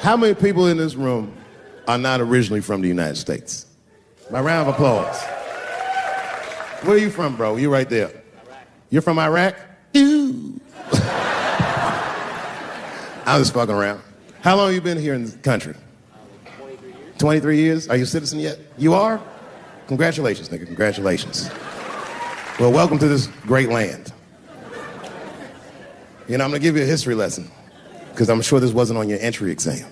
How many people in this room are not originally from the United States? My round of applause. Where are you from, bro? You right there. Iraq. You're from Iraq? Ew. I was fucking around. How long have you been here in the country? 23 years. 23 years? Are you a citizen yet? You are? Congratulations, nigga. Congratulations. Well, welcome to this great land. You know, I'm gonna give you a history lesson, because I'm sure this wasn't on your entry exam.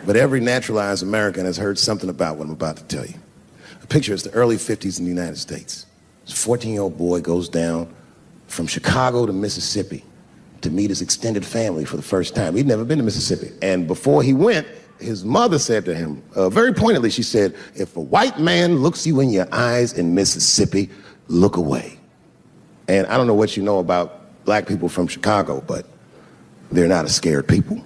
But every naturalized American has heard something about what I'm about to tell you. The picture is the early 50s in the United States. This 14-year-old boy goes down from Chicago to Mississippi to meet his extended family for the first time. He'd never been to Mississippi. And before he went, his mother said to him, very pointedly, she said, if a white man looks you in your eyes in Mississippi, look away. And I don't know what you know about black people from Chicago, but they're not a scared people.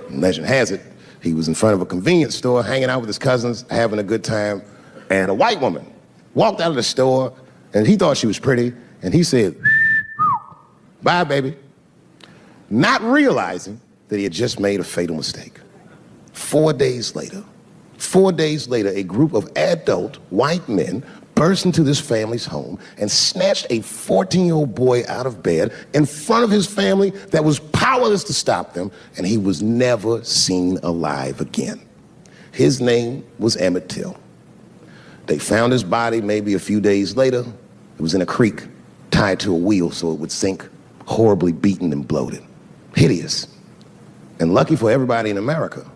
Legend has it, he was in front of a convenience store, hanging out with his cousins, having a good time, and a white woman walked out of the store, and he thought she was pretty, and he said, bye, baby, not realizing that he had just made a fatal mistake. 4 days later, a group of adult white men burst into this family's home and snatched a 14-year-old boy out of bed in front of his family that was powerless to stop them, and he was never seen alive again. His name was Emmett Till. They found his body maybe a few days later. It was in a creek, tied to a wheel so it would sink, horribly beaten and bloated. Hideous. And lucky for everybody in America,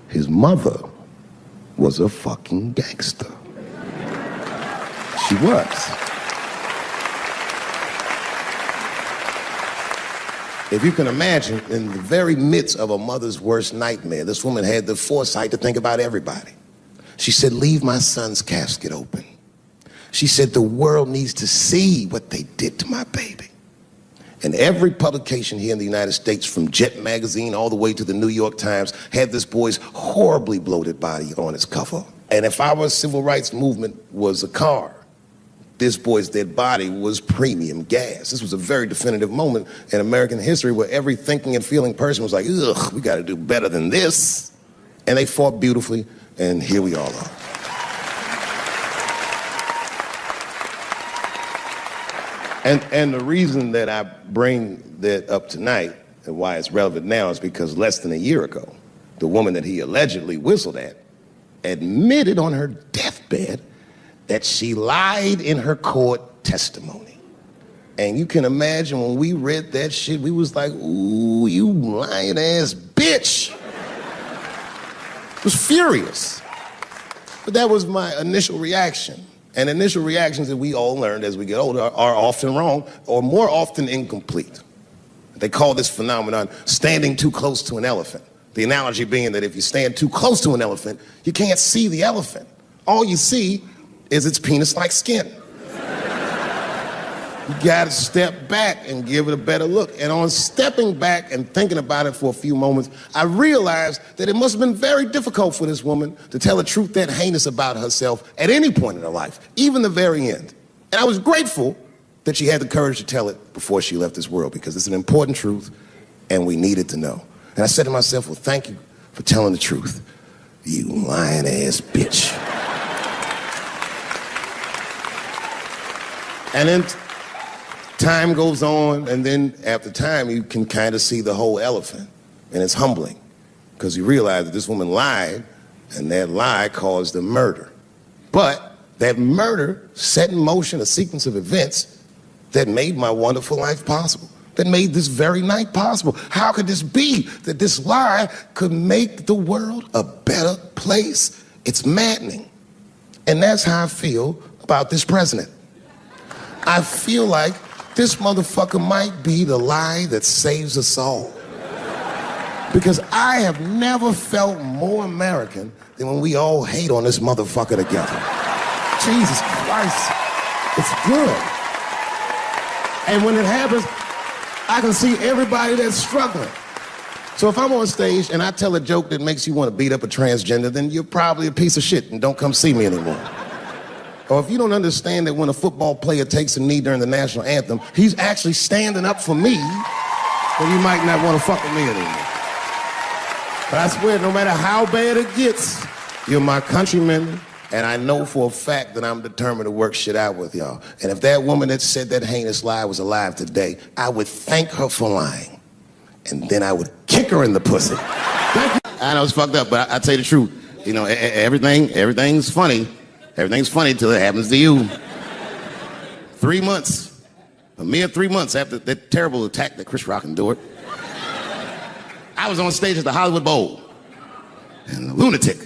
his mother was a fucking gangster. She was. If you can imagine, in the very midst of a mother's worst nightmare, this woman had the foresight to think about everybody. She said, leave my son's casket open. She said, the world needs to see what they did to my baby. And every publication here in the United States, from Jet Magazine all the way to the New York Times, had this boy's horribly bloated body on its cover. And if our civil rights movement was a car, this boy's dead body was premium gas. This was a very definitive moment in American history where every thinking and feeling person was like, ugh, we gotta do better than this. And they fought beautifully, and here we all are. And the reason that I bring that up tonight and why it's relevant now is because less than a year ago, the woman that he allegedly whistled at admitted on her deathbed that she lied in her court testimony. And you can imagine when we read that shit, we was like, ooh, you lying ass bitch. I was furious. But that was my initial reaction. And initial reactions that we all learned as we get older are often wrong or more often incomplete. They call this phenomenon standing too close to an elephant. The analogy being that if you stand too close to an elephant, you can't see the elephant. All you see is its penis-like skin. You gotta step back and give it a better look. And on stepping back and thinking about it for a few moments, I realized that it must have been very difficult for this woman to tell a truth that heinous about herself at any point in her life, even the very end. And I was grateful that she had the courage to tell it before she left this world, because it's an important truth and we needed to know. And I said to myself, well, thank you for telling the truth, you lying ass bitch. And then time goes on, and then after time, you can kind of see the whole elephant. And it's humbling, because you realize that this woman lied, and that lie caused a murder. But that murder set in motion a sequence of events that made my wonderful life possible, that made this very night possible. How could this be that this lie could make the world a better place? It's maddening. And that's how I feel about this president. I feel like this motherfucker might be the lie that saves us all. Because I have never felt more American than when we all hate on this motherfucker together. Jesus Christ, it's good. And when it happens, I can see everybody that's struggling. So if I'm on stage and I tell a joke that makes you want to beat up a transgender, then you're probably a piece of shit and don't come see me anymore. Or if you don't understand that when a football player takes a knee during the national anthem, he's actually standing up for me, then you might not want to fuck with me anymore. But I swear, no matter how bad it gets, you're my countrymen, and I know for a fact that I'm determined to work shit out with y'all. And if that woman that said that heinous lie was alive today, I would thank her for lying. And then I would kick her in the pussy. I know it's fucked up, but I tell you the truth. You know, everything's funny. Everything's funny till it happens to you. 3 months, a mere 3 months after that terrible attack that Chris Rock endured, I was on stage at the Hollywood Bowl, and a lunatic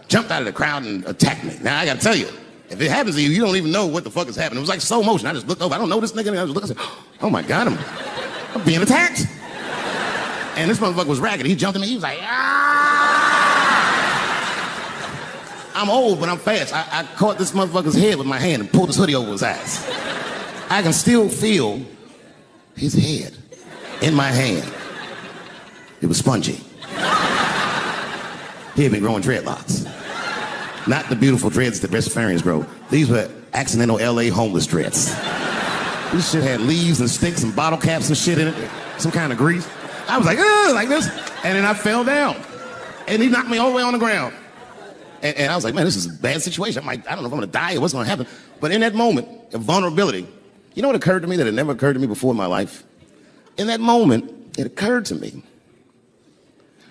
jumped out of the crowd and attacked me. Now, I gotta tell you, if it happens to you, you don't even know what the fuck is happening. It was like slow motion. I just looked over. I don't know this nigga. And I was looking, I said, oh my God, I'm being attacked. And this motherfucker was ragged. He jumped at me. He was like, ah! I'm old, but I'm fast. I caught this motherfucker's head with my hand and pulled his hoodie over his eyes. I can still feel his head in my hand. It was spongy. He had been growing dreadlocks. Not the beautiful dreads that breastfarians grow. These were accidental LA homeless dreads. This shit had leaves and sticks and bottle caps and shit in it. Some kind of grease. I was like, ugh, like this. And then I fell down. And he knocked me all the way on the ground. And I was like, man, this is a bad situation. I don't know if I'm gonna die or what's gonna happen. But in that moment of vulnerability, you know what occurred to me that had never occurred to me before in my life? In that moment, it occurred to me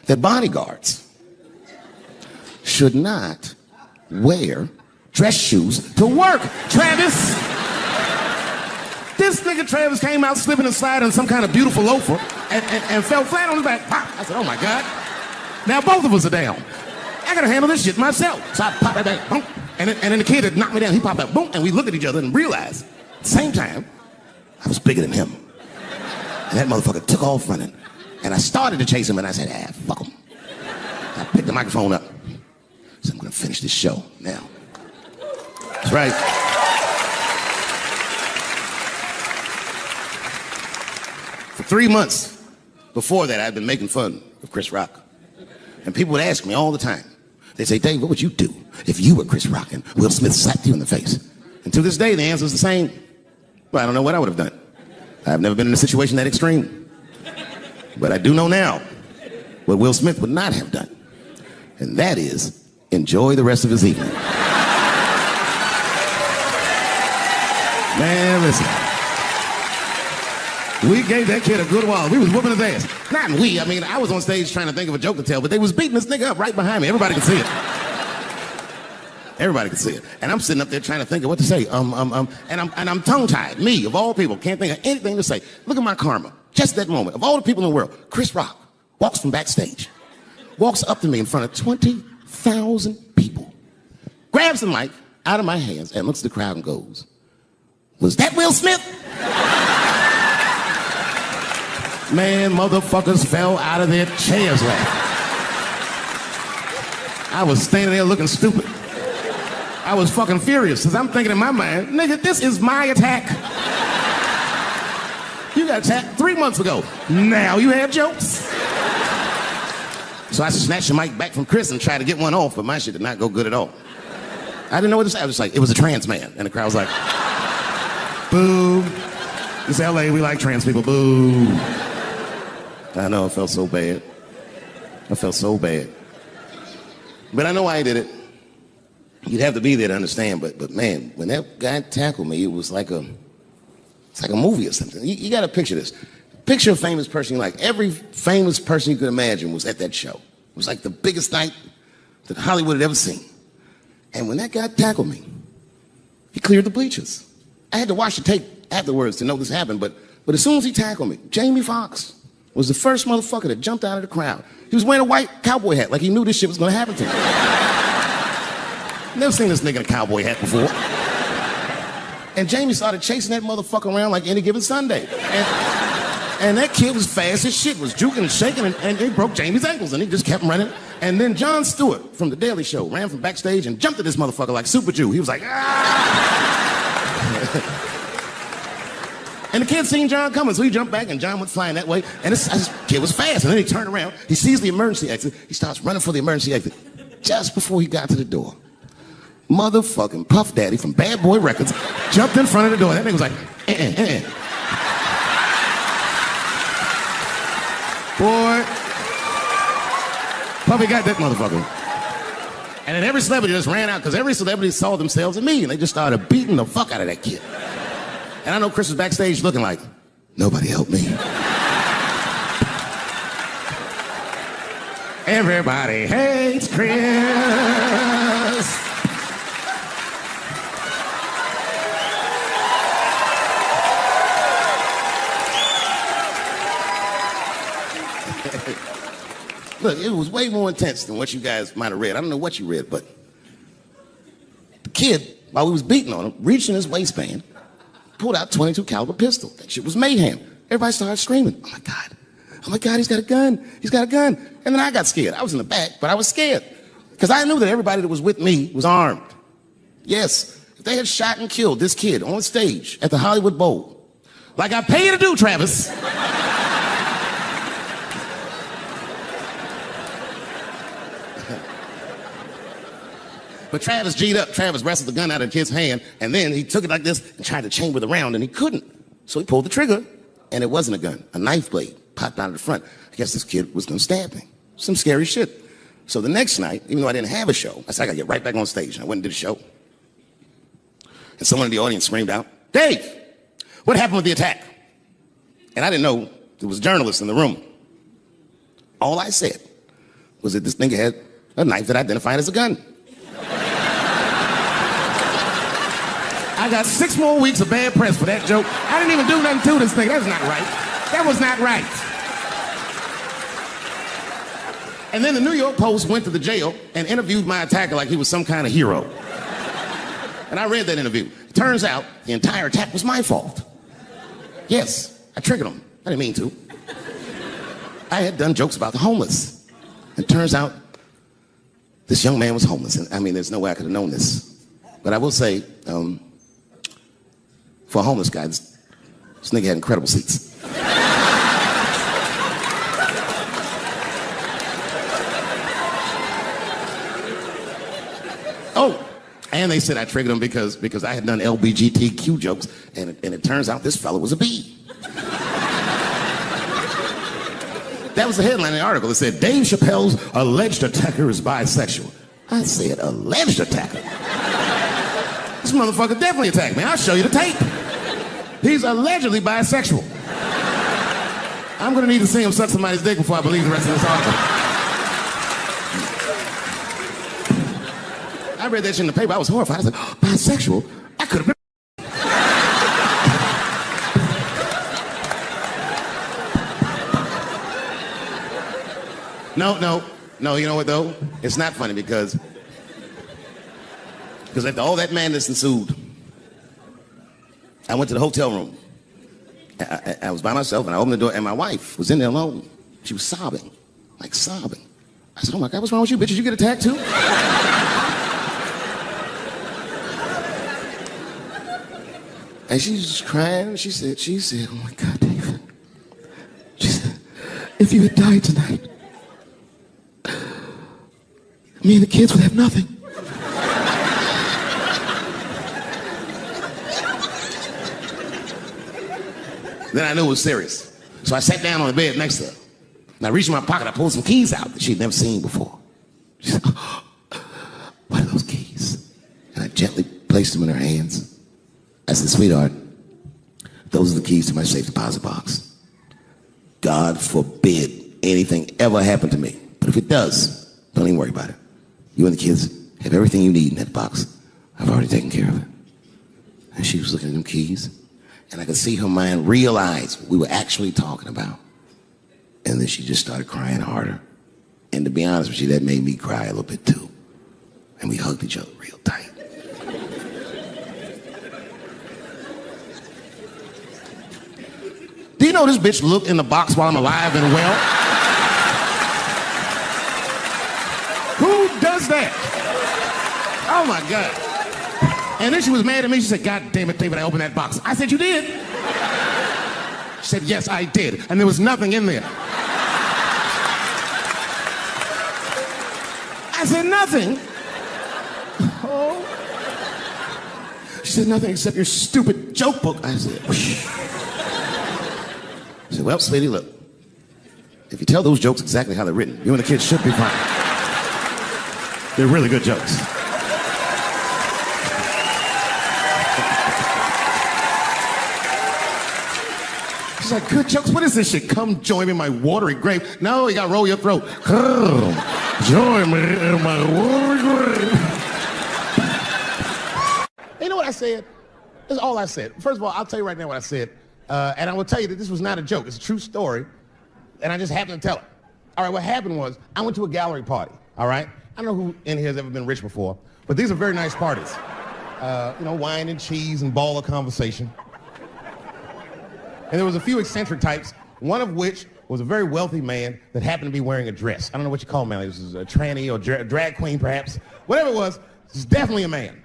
that bodyguards should not wear dress shoes to work. Travis! This nigga Travis came out slipping and sliding on some kind of beautiful loafer and fell flat on his back. Pop. I said, oh my God. Now both of us are down. I gotta handle this shit myself. So I popped that back, boom. And then the kid that knocked me down, he popped up, boom. And we looked at each other and realized, at the same time, I was bigger than him. And that motherfucker took off running. And I started to chase him and I said, fuck him. I picked the microphone up. So I'm gonna finish this show now. That's right. For 3 months before that, I'd been making fun of Chris Rock. And people would ask me all the time. They'd say, Dave, what would you do if you were Chris Rock and Will Smith slapped you in the face? And to this day, the answer is the same. Well, I don't know what I would have done. I've never been in a situation that extreme. But I do know now what Will Smith would not have done. And that is enjoy the rest of his evening. Man, listen. We gave that kid a good while. We was whooping his ass. Not we, I mean, I was on stage trying to think of a joke to tell, but they was beating this nigga up right behind me. Everybody could see it. Everybody could see it. And I'm sitting up there trying to think of what to say. And I'm tongue-tied. Me, of all people, can't think of anything to say. Look at my karma. Just that moment. Of all the people in the world, Chris Rock walks from backstage, walks up to me in front of 20,000 people, grabs the mic out of my hands and looks at the crowd and goes, was that Will Smith? Man, motherfuckers fell out of their chairs laughing. I was standing there looking stupid. I was fucking furious, because I'm thinking in my mind, nigga, this is my attack. You got attacked 3 months ago. Now you have jokes. So I snatched the mic back from Chris and tried to get one off, but my shit did not go good at all. I didn't know what to say. I was like, it was a trans man. And the crowd was like, boo. It's LA, we like trans people, boo. I know, it felt so bad. I felt so bad. But I know why he did it. You'd have to be there to understand, but man, when that guy tackled me, it was like it's like a movie or something. You gotta picture this. Picture a famous person you like. Every famous person you could imagine was at that show. It was like the biggest night that Hollywood had ever seen. And when that guy tackled me, he cleared the bleachers. I had to watch the tape afterwards to know this happened, but as soon as he tackled me, Jamie Foxx was the first motherfucker that jumped out of the crowd. He was wearing a white cowboy hat, like he knew this shit was gonna happen to him. Never seen this nigga in a cowboy hat before. And Jamie started chasing that motherfucker around like any given Sunday. And that kid was fast as shit, was juking and shaking, and he broke Jamie's ankles, and he just kept running. And then Jon Stewart from The Daily Show ran from backstage and jumped at this motherfucker like Super Jew. He was like, ah! And the kid seen John coming, so he jumped back, and John went flying that way. And this kid was fast, and then he turned around. He sees the emergency exit. He starts running for the emergency exit. Just before he got to the door, motherfucking Puff Daddy from Bad Boy Records jumped in front of the door. That nigga was like, Boy, Puffy got that motherfucker. And then every celebrity just ran out because every celebrity saw themselves in me and they just started beating the fuck out of that kid. And I know Chris was backstage looking like, nobody helped me. Everybody hates Chris. Look, it was way more intense than what you guys might have read. I don't know what you read, but the kid, while we was beating on him, reached in his waistband, pulled out a .22 caliber pistol. That shit was mayhem. Everybody started screaming, oh my God, he's got a gun, he's got a gun. And then I got scared. I was in the back, but I was scared because I knew that everybody that was with me was armed. Yes, if they had shot and killed this kid on stage at the Hollywood Bowl, like I pay you to do, Travis, but Travis G'd up. Travis wrestled the gun out of the kid's hand, and then he took it like this and tried to chamber the round, and he couldn't. So he pulled the trigger, and it wasn't a gun. A knife blade popped out of the front. I guess this kid was gonna stab me. Some scary shit. So the next night, even though I didn't have a show, I said, I gotta get right back on stage. And I went and did a show. And someone in the audience screamed out, Dave, what happened with the attack? And I didn't know there was journalists in the room. All I said was that this nigga had a knife that identified as a gun. I got 6 more weeks of bad press for that joke. I didn't even do nothing to this thing. That was not right. That was not right. And then the New York Post went to the jail and interviewed my attacker like he was some kind of hero. And I read that interview. It turns out the entire attack was my fault. Yes, I triggered him. I didn't mean to. I had done jokes about the homeless. It turns out this young man was homeless. And I mean, there's no way I could have known this. But I will say, for a homeless guy, this nigga had incredible seats. Oh, and they said I triggered him because I had done LBGTQ jokes, and it turns out this fellow was a bee. That was the headline in the article. It said, Dave Chappelle's alleged attacker is bisexual. I said, alleged attacker? This motherfucker definitely attacked me. I'll show you the tape. He's allegedly bisexual. I'm gonna need to see him suck somebody's dick before I believe the rest of this article. I read that shit in the paper. I was horrified. I said, oh, bisexual? I could have been. No, you know what though? It's not funny because after all that madness ensued, I went to the hotel room. I was by myself and I opened the door and my wife was in there alone. She was sobbing, like sobbing. I said, oh my God, what's wrong with you, bitch? Did you get attacked too? And she was just crying. She said, oh my God, David. She said, if you had died tonight, me and the kids would have nothing. Then I knew it was serious. So I sat down on the bed next to her. And I reached in my pocket, I pulled some keys out that she'd never seen before. She said, oh, what are those keys? And I gently placed them in her hands. I said, sweetheart, those are the keys to my safe deposit box. God forbid anything ever happen to me. But if it does, don't even worry about it. You and the kids have everything you need in that box. I've already taken care of it. And she was looking at them keys. And I could see her mind realize what we were actually talking about. And then she just started crying harder. And to be honest with you, that made me cry a little bit too. And we hugged each other real tight. Do you know this bitch looked in the box while I'm alive and well? Who does that? Oh my God. And then she was mad at me. She said, God damn it, David, I opened that box. I said, you did? She said, yes, I did. And there was nothing in there. I said, nothing? Oh. She said, nothing except your stupid joke book. I said, whoosh. I said, well, sweetie, look. If you tell those jokes exactly how they're written, you and the kids should be fine. They're really good jokes. She's like, good jokes? What is this shit? Come join me in my watery grave. No, you gotta roll your throat. Join me in my watery grave. You know what I said? That's all I said. First of all, I'll tell you right now what I said. And I will tell you that this was not a joke. It's a true story. And I just happened to tell it. All right, what happened was I went to a gallery party, all right? I don't know who in here has ever been rich before, but these are very nice parties. You know, wine and cheese and ball of conversation. And there was a few eccentric types, one of which was a very wealthy man that happened to be wearing a dress. I don't know what you call him, man. This was a tranny or drag queen, perhaps. Whatever it was definitely a man.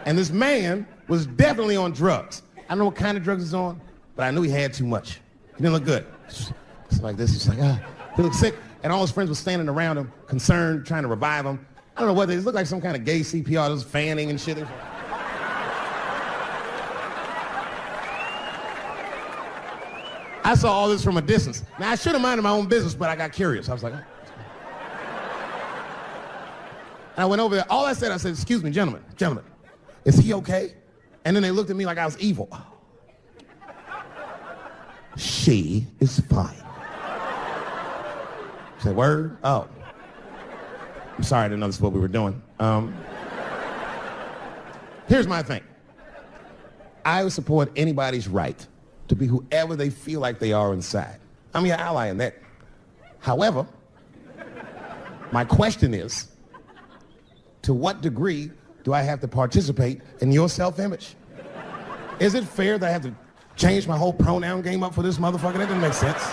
And this man was definitely on drugs. I don't know what kind of drugs he's on, but I knew he had too much. He didn't look good. It's like this. He's like, he looked sick. And all his friends were standing around him, concerned, trying to revive him. I don't know what they looked like, some kind of gay CPR, just fanning and shit. I saw all this from a distance. Now, I should have minded my own business, but I got curious. I was like, oh. And I went over there. All I said, excuse me, gentlemen, is he okay? And then they looked at me like I was evil. She is fine. I said, word? Oh. I'm sorry, I didn't know this is what we were doing. Here's my thing. I would support anybody's right to be whoever they feel like they are inside. I'm your ally in that. However, my question is, to what degree do I have to participate in your self-image? Is it fair that I have to change my whole pronoun game up for this motherfucker? That doesn't make sense.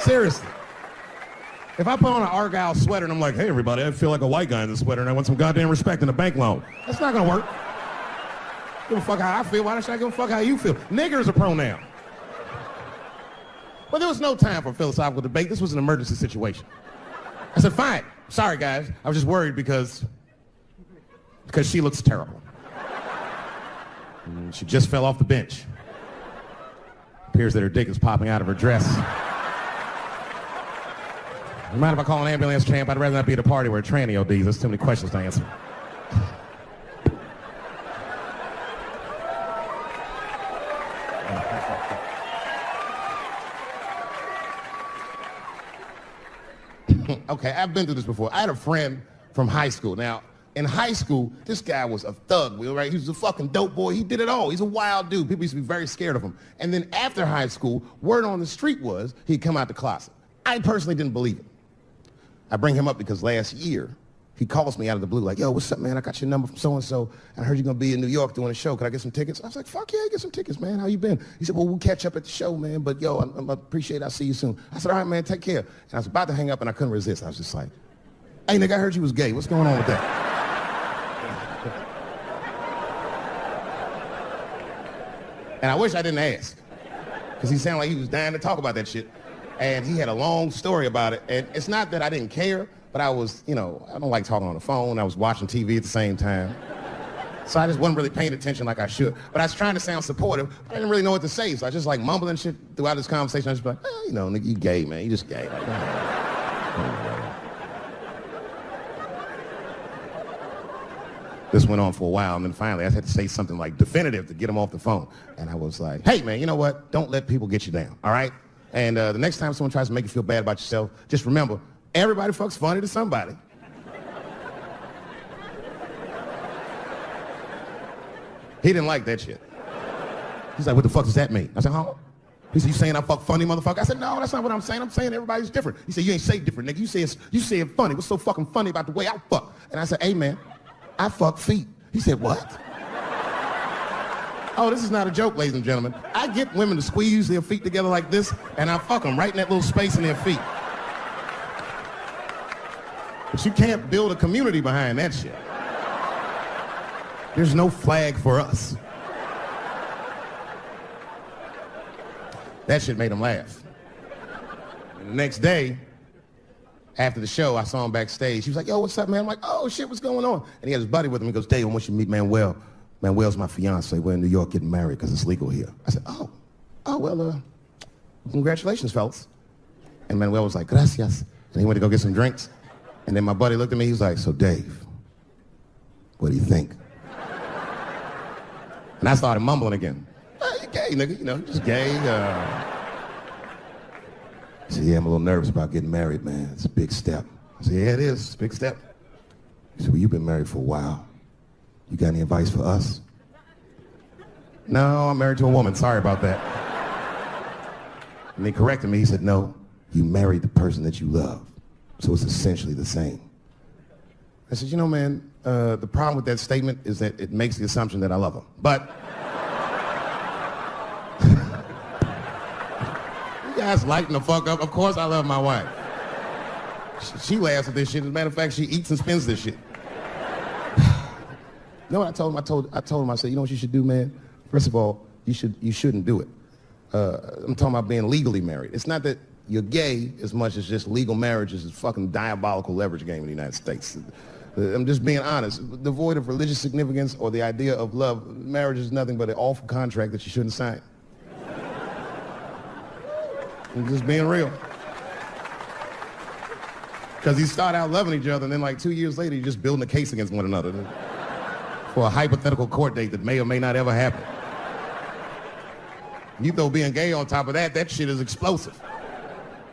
Seriously. If I put on an Argyle sweater and I'm like, hey everybody, I feel like a white guy in this sweater and I want some goddamn respect in a bank loan. That's not gonna work. Give a fuck how I feel. Why should I give a fuck how you feel? Nigger is a pronoun. But there was no time for philosophical debate. This was an emergency situation. I said, fine. Sorry, guys. I was just worried because she looks terrible. And she just fell off the bench. Appears that her dick is popping out of her dress. You mind if I call an ambulance, champ? I'd rather not be at a party where a tranny ODs. There's too many questions to answer. Okay, I've been through this before. I had a friend from high school. Now, in high school, this guy was a thug, right? He was a fucking dope boy. He did it all. He's a wild dude. People used to be very scared of him. And then after high school, word on the street was he'd come out the closet. I personally didn't believe it. I bring him up because last year, he calls me out of the blue like, yo, what's up, man? I got your number from so-and-so. I heard you're going to be in New York doing a show. Could I get some tickets? I was like, fuck yeah, get some tickets, man. How you been? He said, well, we'll catch up at the show, man. But, yo, I appreciate it. I'll see you soon. I said, all right, man, take care. And I was about to hang up, and I couldn't resist. I was just like, hey, nigga, I heard you was gay. What's going on with that? And I wish I didn't ask, because he sounded like he was dying to talk about that shit. And he had a long story about it. And it's not that I didn't care, but I was, I don't like talking on the phone. I was watching TV at the same time. So I just wasn't really paying attention like I should. But I was trying to sound supportive. I didn't really know what to say. So I just like mumbling shit throughout this conversation. I was just like, nigga, you gay, man. You just gay. Like, This went on for a while, and then finally I had to say something like definitive to get him off the phone. And I was like, hey, man, you know what? Don't let people get you down, all right? And the next time someone tries to make you feel bad about yourself, just remember, everybody fucks funny to somebody. He didn't like that shit. He's like, what the fuck does that mean? I said, huh? He said, you saying I fuck funny, motherfucker? I said, no, that's not what I'm saying. I'm saying everybody's different. He said, you ain't say different, nigga. You say it funny. What's so fucking funny about the way I fuck? And I said, hey, man, I fuck feet. He said, what? Oh, this is not a joke, ladies and gentlemen. I get women to squeeze their feet together like this, and I fuck them right in that little space in their feet. But you can't build a community behind that shit. There's no flag for us. That shit made him laugh. And the next day, after the show, I saw him backstage. He was like, yo, what's up, man? I'm like, oh, shit, what's going on? And he had his buddy with him. He goes, Dave, I want you to meet Manuel. Manuel's my fiance. We're in New York getting married because it's legal here. I said, well, congratulations, fellas. And Manuel was like, gracias. And he went to go get some drinks. And then my buddy looked at me, he was like, so Dave, what do you think? And I started mumbling again. You gay, nigga, you know, just gay. He said, yeah, I'm a little nervous about getting married, man. It's a big step. I said, yeah, it is. It's a big step. He said, well, you've been married for a while. You got any advice for us? No, I'm married to a woman. Sorry about that. And he corrected me. He said, no, you married the person that you love. So it's essentially the same. I said, you know, man, the problem with that statement is that it makes the assumption that I love him. But you guys lighten the fuck up. Of course I love my wife. She laughs at this shit. As a matter of fact, she eats and spends this shit. You know what I told him? I told him, I said, you know what you should do, man? First of all, you shouldn't do it. I'm talking about being legally married. It's not that you're gay as much as just legal marriage is a fucking diabolical leverage game in the United States. I'm just being honest. Devoid of religious significance or the idea of love, marriage is nothing but an awful contract that you shouldn't sign. I'm just being real. Because you start out loving each other, and then like 2 years later, you're just building a case against one another for a hypothetical court date that may or may not ever happen. You throw being gay on top of that, that shit is explosive.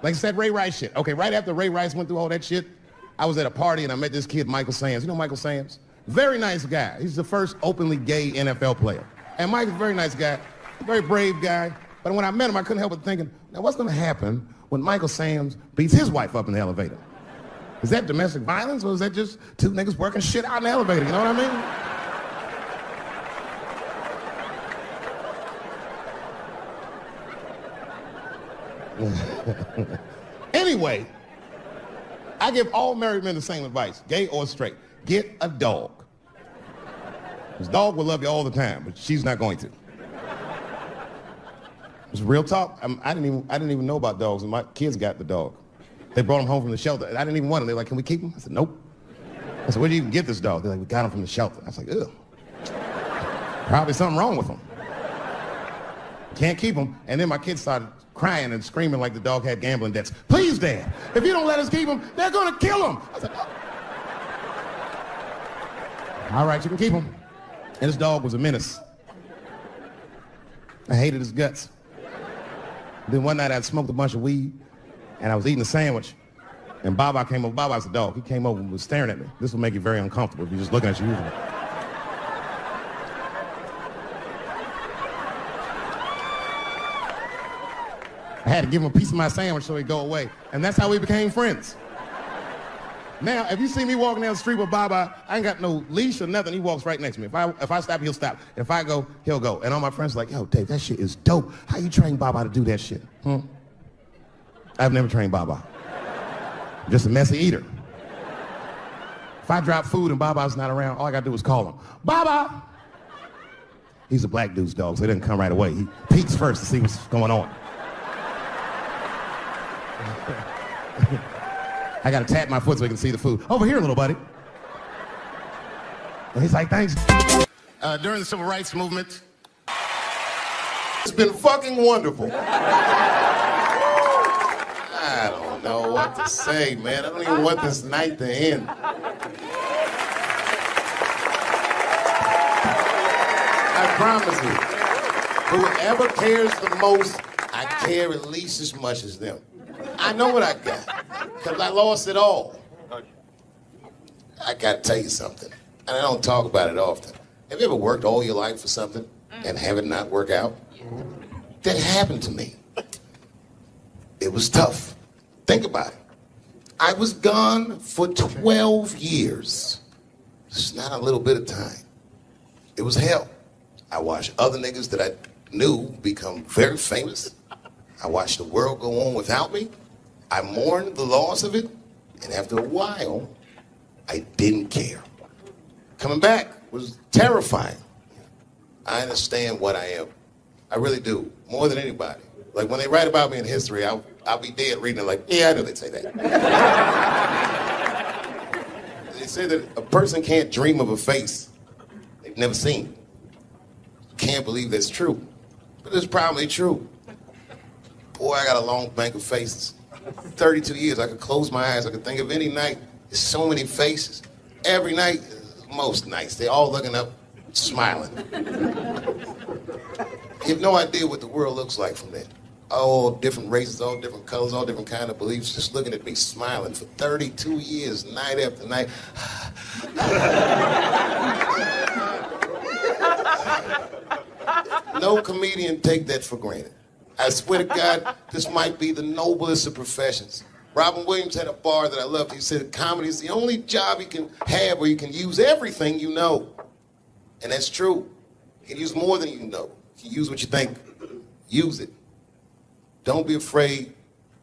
Like I said, Ray Rice shit. Okay, right after Ray Rice went through all that shit, I was at a party and I met this kid, Michael Samms. You know Michael Samms? Very nice guy. He's the first openly gay NFL player. And Mike's a very nice guy, very brave guy. But when I met him, I couldn't help but thinking, now what's gonna happen when Michael Samms beats his wife up in the elevator? Is that domestic violence or is that just two niggas working shit out in the elevator? You know what I mean? Anyway, I give all married men the same advice, gay or straight. Get a dog. This dog will love you all the time, but she's not going to. It's real talk. I didn't even know about dogs, and my kids got the dog. They brought him home from the shelter. I didn't even want him. They're like, can we keep him? I said, nope. I said, where did you even get this dog? They're like, we got him from the shelter. I was like, ugh. Probably something wrong with him. Can't keep him. And then my kids started crying and screaming like the dog had gambling debts. Please, Dad, if you don't let us keep him, they're gonna kill him. I said, oh. All right, you can keep him. And this dog was a menace. I hated his guts. Then one night I'd smoked a bunch of weed and I was eating a sandwich. And Baba came over. Baba's the dog. He came over and was staring at me. This will make you very uncomfortable if you're just looking at you usually. I had to give him a piece of my sandwich so he'd go away. And that's how we became friends. Now, if you see me walking down the street with Baba, I ain't got no leash or nothing. He walks right next to me. If I stop, he'll stop. If I go, he'll go. And all my friends are like, yo, Dave, that shit is dope. How you train Baba to do that shit? I've never trained Baba. I'm just a messy eater. If I drop food and Baba's not around, all I gotta do is call him. Baba! He's a black dude's dog, so he doesn't come right away. He peeks first to see what's going on. I gotta tap my foot so he can see the food. Over here, little buddy. And he's like, thanks. During the civil rights movement, It's been fucking wonderful. I don't know what to say, man. I don't even want this night to end. I promise you, whoever cares the most, I care at least as much as them. I know what I got, because I lost it all. I gotta tell you something, and I don't talk about it often. Have you ever worked all your life for something and have it not work out? That happened to me. It was tough. Think about it. I was gone for 12 years. It's not a little bit of time. It was hell. I watched other niggas that I knew become very famous. I watched the world go on without me. I mourned the loss of it, and after a while, I didn't care. Coming back was terrifying. I understand what I am. I really do, more than anybody. Like when they write about me in history, I'll be dead reading it like, yeah, I know they'd say that. They say that a person can't dream of a face they've never seen. Can't believe that's true, but it's probably true. Boy, I got a long bank of faces. 32 years, I could close my eyes. I could think of any night. There's so many faces. Every night, most nights, they're all looking up, smiling. You have no idea what the world looks like from there. All different races, all different colors, all different kind of beliefs, just looking at me, smiling for 32 years, night after night. No comedian take that for granted. I swear to God, this might be the noblest of professions. Robin Williams had a bar that I loved. He said comedy is the only job you can have where you can use everything you know. And that's true. You can use more than you know. You can use what you think. Use it. Don't be afraid.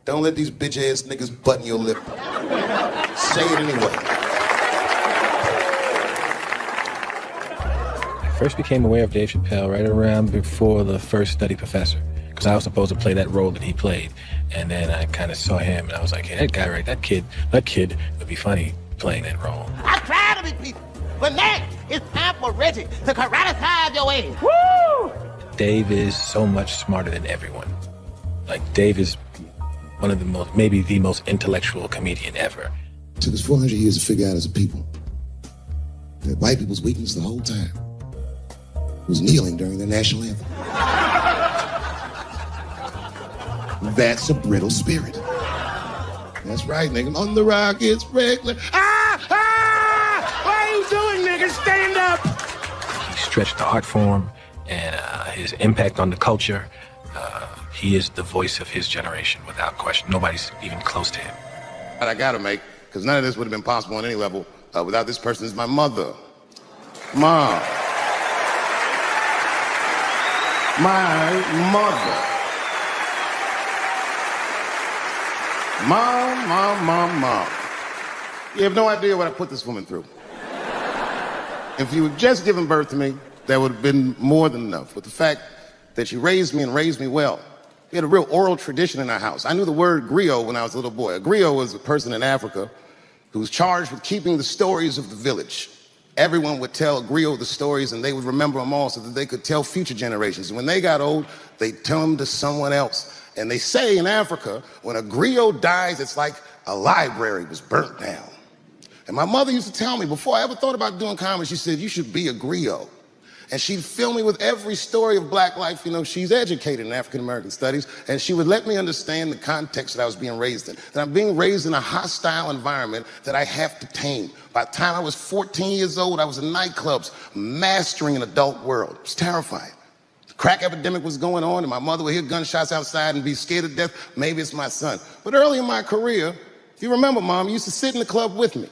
Don't let these bitch-ass niggas button your lip. Say it anyway. I first became aware of Dave Chappelle right around before the first Study Professor, because I was supposed to play that role that he played. And then I kind of saw him, and I was like, hey, that guy, right, that kid would be funny playing that role. I try to be people, but next it's time for Reggie to karate-size your ass. Woo! Dave is so much smarter than everyone. Like, Dave is one of the most, maybe the most intellectual comedian ever. It took us 400 years to figure out as a people that white people's weakness the whole time was kneeling during their national anthem. That's a brittle spirit. That's right, nigga. On the rock, it's regular. What are you doing, nigga? Stand up! He stretched the art form and his impact on the culture. He is the voice of his generation, without question. Nobody's even close to him. But I gotta make, because none of this would have been possible on any level without this person. Is my mother. Mom. My mother. Mom. You have no idea what I put this woman through. If you had just given birth to me, that would have been more than enough. But the fact that she raised me and raised me well, we had a real oral tradition in our house. I knew the word griot when I was a little boy. A griot was a person in Africa who was charged with keeping the stories of the village. Everyone would tell a griot the stories, and they would remember them all so that they could tell future generations. And when they got old, they'd tell them to someone else. And they say in Africa, when a griot dies, it's like a library was burnt down. And my mother used to tell me, before I ever thought about doing comedy, she said, you should be a griot. And she'd fill me with every story of black life. You know, she's educated in African-American studies, and she would let me understand the context that I was being raised in. That I'm being raised in a hostile environment that I have to tame. By the time I was 14 years old, I was in nightclubs, mastering an adult world. It was terrifying. The crack epidemic was going on, and my mother would hear gunshots outside and be scared to death. Maybe it's my son. But early in my career, if you remember, Mom, you used to sit in the club with me.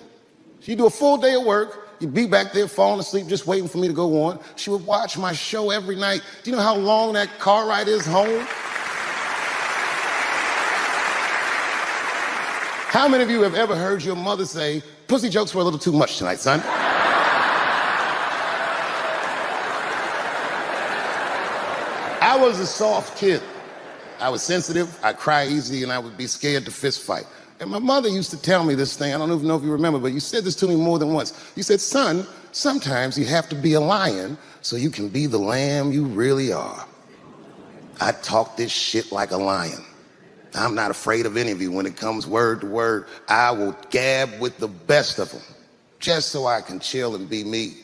She'd do a full day of work. You'd be back there falling asleep, just waiting for me to go on. She would watch my show every night. Do you know how long that car ride is home? How many of you have ever heard your mother say, pussy jokes were a little too much tonight, son? I was a soft kid. I was sensitive, I cry easy, and I would be scared to fist fight. And my mother used to tell me this thing, I don't even know if you remember, but you said this to me more than once. You said, son, sometimes you have to be a lion so you can be the lamb you really are. I talk this shit like a lion. I'm not afraid of any of you when it comes word to word. I will gab with the best of them, just so I can chill and be me.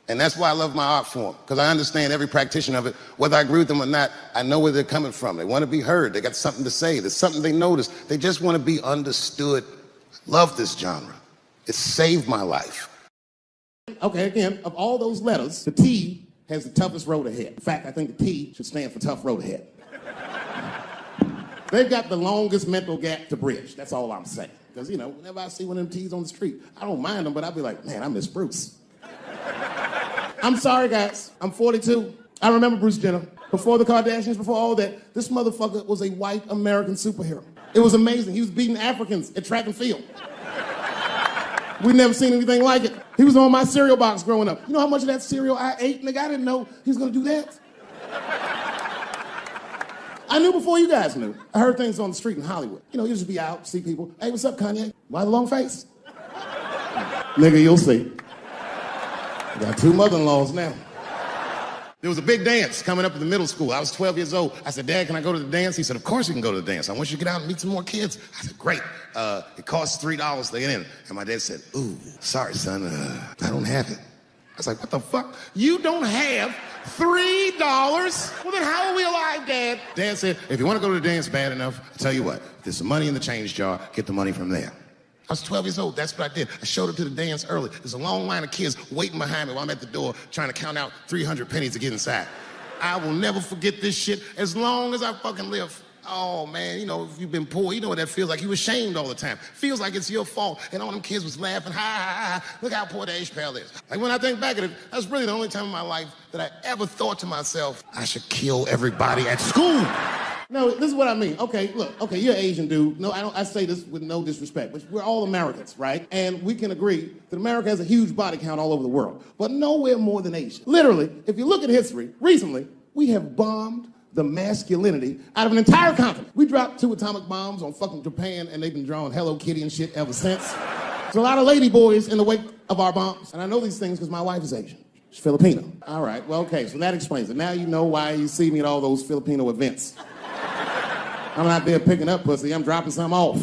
And that's why I love my art form, because I understand every practitioner of it. Whether I agree with them or not, I know where they're coming from. They want to be heard. They got something to say. There's something they notice. They just want to be understood. Love this genre. It saved my life. Okay, again, of all those letters, the T has the toughest road ahead. In fact, I think the T should stand for tough road ahead. They've got the longest mental gap to bridge. That's all I'm saying. Because, you know, whenever I see one of them T's on the street, I don't mind them, but I'll be like, man, I miss Bruce. I'm sorry, guys. I'm 42. I remember Bruce Jenner. Before the Kardashians, before all that, this motherfucker was a white American superhero. It was amazing. He was beating Africans at track and field. We'd never seen anything like it. He was on my cereal box growing up. You know how much of that cereal I ate? Nigga, I didn't know he was gonna do that. I knew before you guys knew. I heard things on the street in Hollywood. You know, you just be out, see people. Hey, what's up, Kanye? Why the long face? Nigga, you'll see. I got 2 mother-in-laws now. There was a big dance coming up in the middle school. I was 12 years old. I said, Dad, can I go to the dance? He said, of course you can go to the dance. I want you to get out and meet some more kids. I said, great. It costs $3 to get in. And my dad said, ooh, sorry, son, I don't have it. I was like, what the fuck? You don't have $3? Well, then how are we alive, Dad? Dad said, if you want to go to the dance bad enough, I'll tell you what, there's some money in the change jar, get the money from there. I was 12 years old. That's what I did. I showed up to the dance early. There's a long line of kids waiting behind me while I'm at the door trying to count out 300 pennies to get inside. I will never forget this shit as long as I fucking live. Oh, man, you know, if you've been poor, you know what that feels like. You ashamed all the time. Feels like it's your fault. And all them kids was laughing, ha, ha, ha. Look how poor Dave Chappelle is. Like, when I think back at it, that's really the only time in my life that I ever thought to myself, I should kill everybody at school. No, this is what I mean. Okay, look, okay, you're an Asian dude. No, I say this with no disrespect, but we're all Americans, right? And we can agree that America has a huge body count all over the world, but nowhere more than Asia. Literally, if you look at history, recently, we have bombed the masculinity out of an entire continent. We dropped 2 atomic bombs on fucking Japan, and they've been drawing Hello Kitty and shit ever since. There's a lot of lady boys in the wake of our bombs, and I know these things because my wife is Asian. She's Filipino. All right, well, okay, so that explains it. Now you know why you see me at all those Filipino events. I'm not there picking up pussy, I'm dropping some off.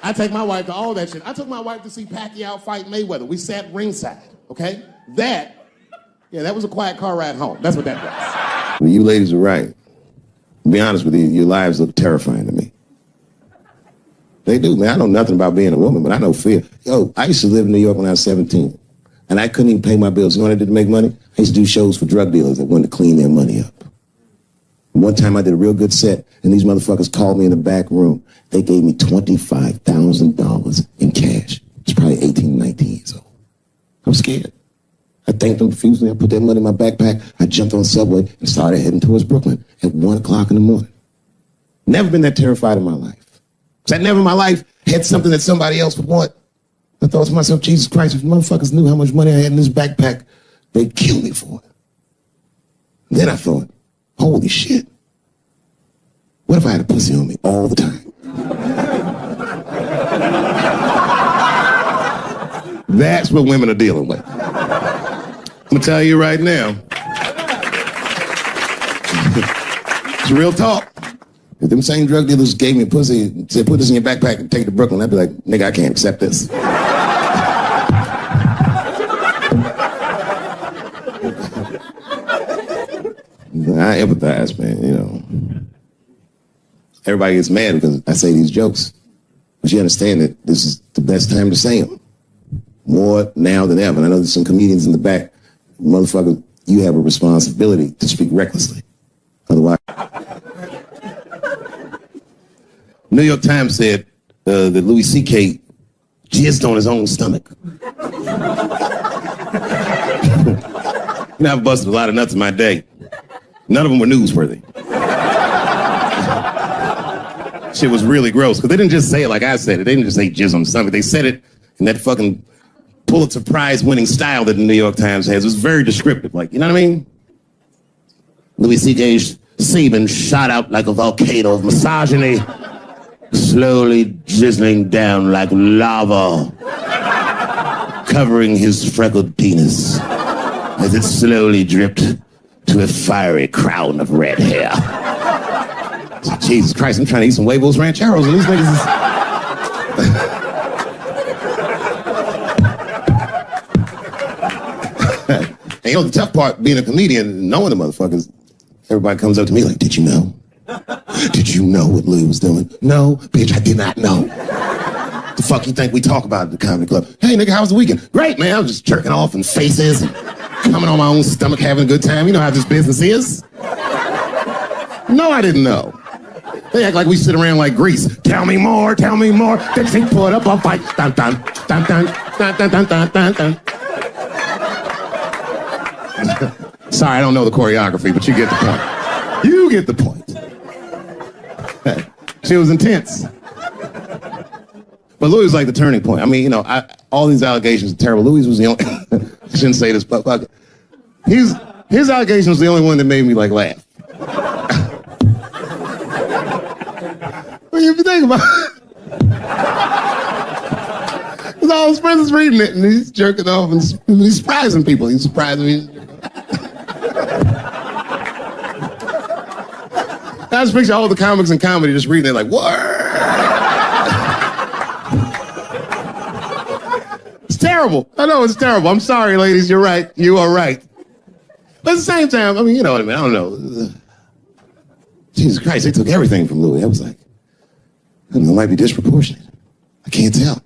I take my wife to all that shit. I took my wife to see Pacquiao fight Mayweather. We sat ringside, okay? That was a quiet car ride home. That's what that was. Well, you ladies are right. To be honest with you, your lives look terrifying to me. They do, man. I know nothing about being a woman, but I know fear. Yo, I used to live in New York when I was 17. And I couldn't even pay my bills. You know what I did to make money? I used to do shows for drug dealers that wanted to clean their money up. One time I did a real good set, and these motherfuckers called me in the back room. They gave me $25,000 in cash. I was probably 18, 19 years old. I was scared. I thanked them profusely. I put that money in my backpack. I jumped on the subway and started heading towards Brooklyn at 1 o'clock in the morning. Never been that terrified in my life. Because I never in my life had something that somebody else would want. I thought to myself, Jesus Christ, if motherfuckers knew how much money I had in this backpack, they'd kill me for it. And then I thought, holy shit. What if I had a pussy on me all the time? That's what women are dealing with. I'm gonna tell you right now. It's real talk. If them same drug dealers gave me pussy and said, put this in your backpack and take it to Brooklyn, I'd be like, nigga, I can't accept this. I empathize, man, you know. Everybody gets mad because I say these jokes. But you understand that this is the best time to say them. More now than ever. And I know there's some comedians in the back. Motherfucker, you have a responsibility to speak recklessly. Otherwise. New York Times said that Louis C.K. jizzed on his own stomach. You know, I've busted a lot of nuts in my day. None of them were newsworthy. Shit was really gross, because they didn't just say it like I said it. They didn't just say jizz on the stomach. They said it in that fucking Pulitzer Prize winning style that the New York Times has. It was very descriptive, like, you know what I mean? Louis C.K.'s semen shot out like a volcano of misogyny, slowly drizzling down like lava, covering his freckled penis as it slowly dripped to a fiery crown of red hair. Jesus Christ, I'm trying to eat some huevos rancheros, and these niggas is... And you know, the tough part, being a comedian, knowing the motherfuckers, everybody comes up to me like, did you know? Did you know what Louis was doing? No, bitch, I did not know. The fuck you think we talk about at the comedy club? Hey, nigga, how was the weekend? Great, man. I was just jerking off in faces and coming on my own stomach, having a good time. You know how this business is. No, I didn't know. They act like we sit around like Grease. Tell me more, tell me more. Then she put up a fight. Dun, dun, dun, dun, dun, dun, dun, dun, dun, dun. Sorry, I don't know the choreography, but you get the point. You get the point. She was intense. But Louis was like the turning point. I mean, you know, all these allegations are terrible. Louis was the only... I shouldn't say this, but fuck it. His allegation was the only one that made me, like, laugh. Well, if you think about it, it's all all his friends is reading it, and he's jerking off, and he's surprising people. He's surprising me. I just picture all the comics in comedy just reading it like, what? It's terrible. I know it's terrible. I'm sorry, ladies. You're right. You are right. But at the same time, I mean, you know what I mean? I don't know. Jesus Christ, they took everything from Louis. I was like, I don't know, it might be disproportionate. I can't tell.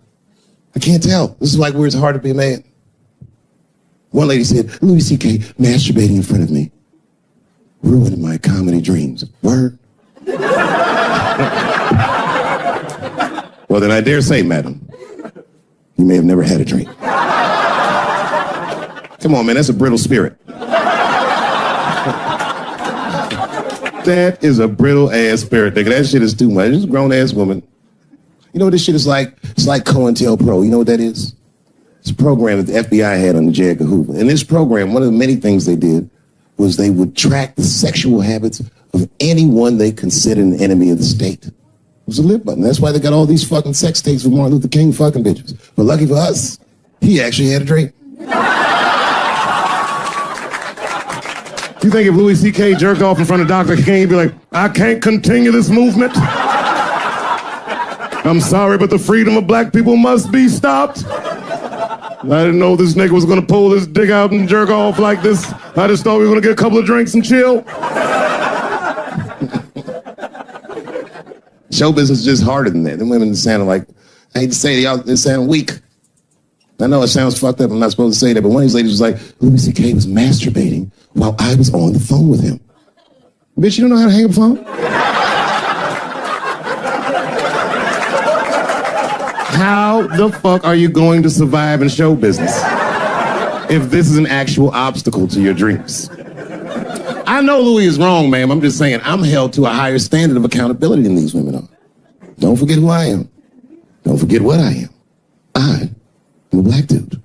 I can't tell. This is like where it's hard to be a man. One lady said, Louis C.K. masturbating in front of me ruined my comedy dreams. Word? Well, then I dare say, madam, you may have never had a dream. Come on, man, that's a brittle spirit. That is a brittle-ass spirit, nigga. That shit is too much. It's a grown-ass woman. You know what this shit is like? It's like COINTELPRO. You know what that is? It's a program that the FBI had on the J. Edgar Hoover. In this program, one of the many things they did was they would track the sexual habits of anyone they considered an enemy of the state. It was a lip button. That's why they got all these fucking sex tapes with Martin Luther King fucking bitches. But lucky for us, he actually had a dream. You think if Louis C.K. jerked off in front of Dr. King, he'd be like, I can't continue this movement? I'm sorry, but the freedom of black people must be stopped. I didn't know this nigga was gonna pull his dick out and jerk off like this. I just thought we were gonna get a couple of drinks and chill. Show business is just harder than that. The women sound like, I hate to say it, y'all, they sound weak. I know it sounds fucked up, I'm not supposed to say that, but one of these ladies was like, Louis C.K. was masturbating while I was on the phone with him. Bitch, you don't know how to hang up a phone? How the fuck are you going to survive in show business if this is an actual obstacle to your dreams? I know Louis is wrong, ma'am. I'm just saying I'm held to a higher standard of accountability than these women are. Don't forget who I am. Don't forget what I am. I'm a black dude.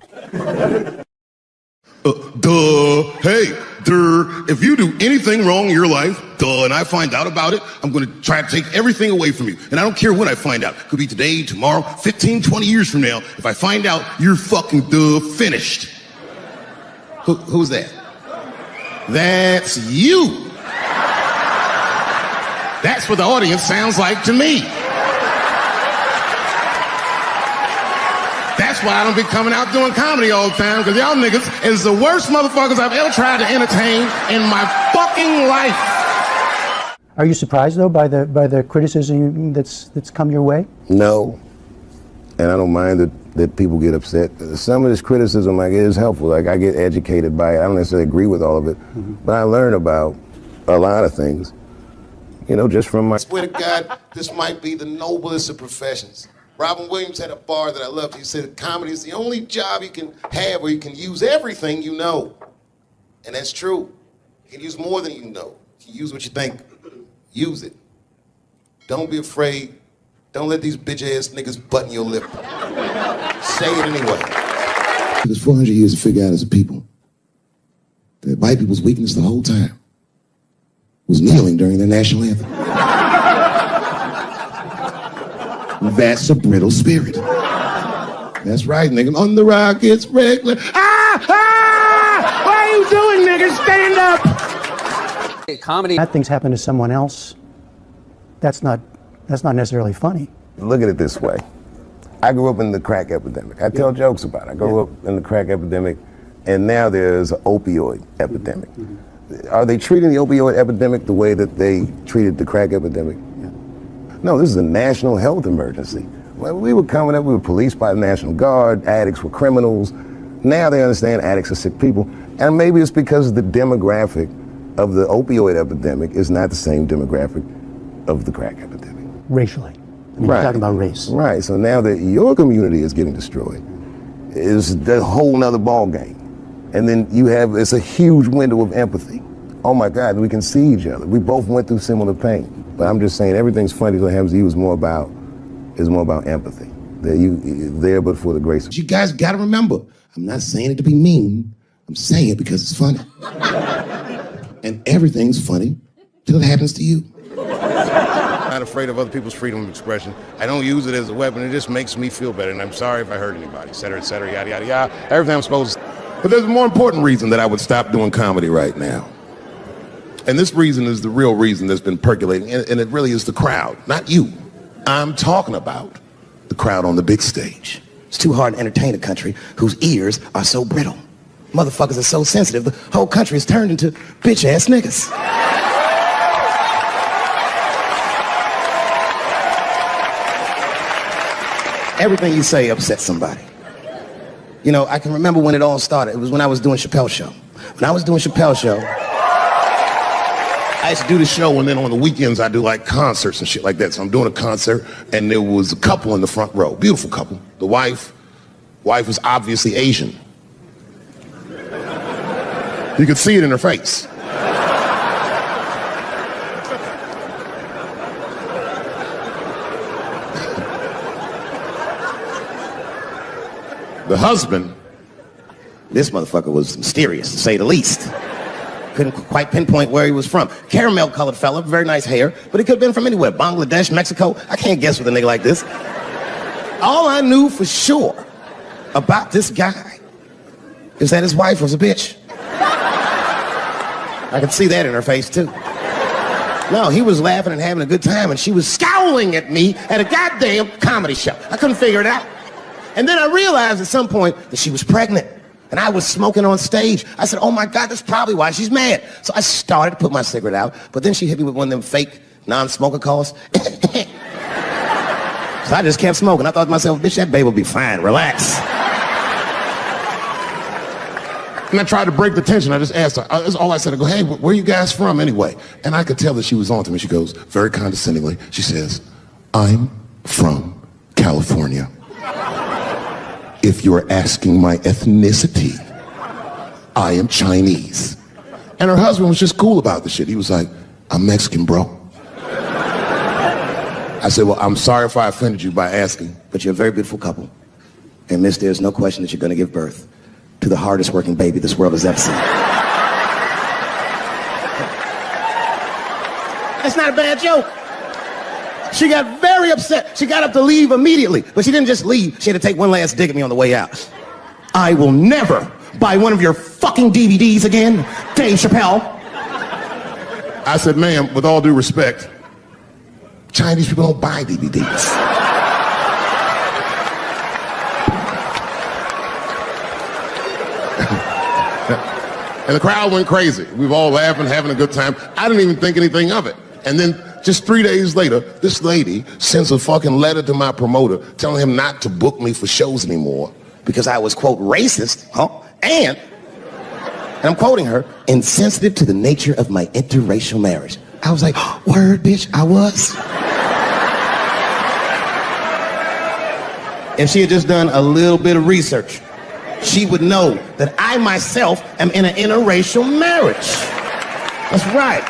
If you do anything wrong in your life, and I find out about it, I'm going to try to take everything away from you. And I don't care when I find out. Could be today, tomorrow, 15, 20 years from now. If I find out, you're fucking finished. Who's that? That's you. That's what the audience sounds like to me. That's why I don't be coming out doing comedy all the time, because y'all niggas is the worst motherfuckers I've ever tried to entertain in my fucking life. Are you surprised though by the criticism that's come your way? No, and I don't mind that people get upset. Some of this criticism, like, is helpful. Like, I get educated by it. I don't necessarily agree with all of it, but I learn about a lot of things, you know, just from my... I swear to God, this might be the noblest of professions. Robin Williams had a bar that I loved. He said comedy is the only job you can have where you can use everything you know. And that's true. You can use more than you know. You can use what you think. Use it. Don't be afraid. Don't let these bitch-ass niggas button your lip. Say it anyway. There's 400 years to figure out as a people that white people's weakness the whole time was kneeling during their national anthem. That's a brittle spirit. That's right, nigga. On the rockets, regular. What are you doing, nigga? Stand up. Comedy. Bad things happen to someone else. That's not necessarily funny. Look at it this way. I grew up in the crack epidemic. I tell jokes about it. I grew up in the crack epidemic, and now there's an opioid epidemic. Are they treating the opioid epidemic the way that they treated the crack epidemic? No, this is a national health emergency. When we were coming up, we were policed by the National Guard, addicts were criminals. Now they understand addicts are sick people. And maybe it's because the demographic of the opioid epidemic is not the same demographic of the crack epidemic. Racially. I mean, Right. You're talking about race. Right, so now that your community is getting destroyed, it's a whole nother ball game. And then it's a huge window of empathy. Oh my God, we can see each other. We both went through similar pain. But I'm just saying, everything's funny that happens to you is more about empathy. That you there but for the grace. You guys gotta remember, I'm not saying it to be mean. I'm saying it because it's funny. And everything's funny till it happens to you. not afraid of other people's freedom of expression. I don't use it as a weapon. It just makes me feel better, and I'm sorry if I hurt anybody, et cetera, yada, yada, yada. Everything I'm supposed to. But there's a more important reason that I would stop doing comedy right now. And this reason is the real reason that's been percolating, and it really is the crowd, not you. I'm talking about the crowd on the big stage. It's too hard to entertain a country whose ears are so brittle. Motherfuckers are so sensitive, the whole country is turned into bitch-ass niggas. Everything you say upsets somebody. You know, I can remember when it all started. It was when I was doing Chappelle Show. When I was doing Chappelle Show, I used to do the show, and then on the weekends I do like concerts and shit like that. So I'm doing a concert, and there was a couple in the front row, beautiful couple. The wife was obviously Asian. You could see it in her face. The husband, this motherfucker was mysterious, to say the least. Couldn't quite pinpoint where he was from. Caramel-colored fella, very nice hair, but he could have been from anywhere. Bangladesh, Mexico. I can't guess with a nigga like this. All I knew for sure about this guy is that his wife was a bitch. I could see that in her face, too. No, he was laughing and having a good time, and she was scowling at me at a goddamn comedy show. I couldn't figure it out. And then I realized at some point that she was pregnant. And I was smoking on stage. I said, oh my God, that's probably why she's mad. So I started to put my cigarette out, but then she hit me with one of them fake non-smoker calls. So I just kept smoking. I thought to myself, bitch, that babe will be fine, relax. And I tried to break the tension. I just asked her, that's all I said. I go, hey, where are you guys from anyway? And I could tell that she was on to me. She goes, very condescendingly, she says, I'm from California. If you're asking my ethnicity, I am Chinese. And her husband was just cool about the shit. He was like, I'm Mexican, bro. I said, well, I'm sorry if I offended you by asking. But you're a very beautiful couple. And miss, there's no question that you're going to give birth to the hardest working baby this world has ever seen. That's not a bad joke. She got very upset. She got up to leave immediately. But she didn't just leave. She had to take one last dig at me on the way out. I will never buy one of your fucking DVDs again, Dave Chappelle. I said, ma'am, with all due respect, Chinese people don't buy DVDs. And the crowd went crazy. We were all laughing, having a good time. I didn't even think anything of it. And then just 3 days later, this lady sends a fucking letter to my promoter telling him not to book me for shows anymore because I was, quote, racist, and I'm quoting her, insensitive to the nature of my interracial marriage. I was like, word, bitch, I was. If she had just done a little bit of research, she would know that I myself am in an interracial marriage. That's right.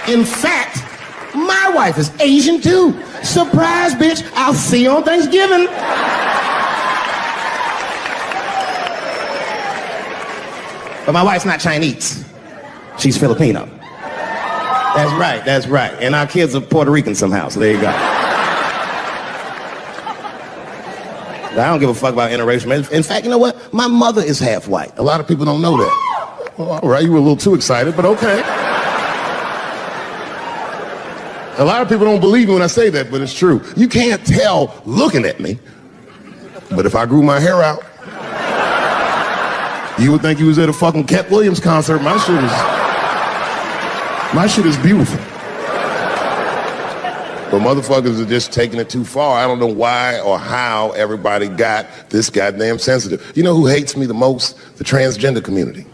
In fact, my wife is Asian too. Surprise, bitch, I'll see you on Thanksgiving. But my wife's not Chinese. She's Filipino. That's right, that's right. And our kids are Puerto Rican somehow, so there you go. I don't give a fuck about interracial marriage. In fact, you know what? My mother is half white. A lot of people don't know that. Well, all right, you were a little too excited, but okay. A lot of people don't believe me when I say that, but it's true. You can't tell looking at me, but if I grew my hair out, you would think you was at a fucking Cat Williams concert. My shit is beautiful. But motherfuckers are just taking it too far. I don't know why or how everybody got this goddamn sensitive. You know who hates me the most? The transgender community.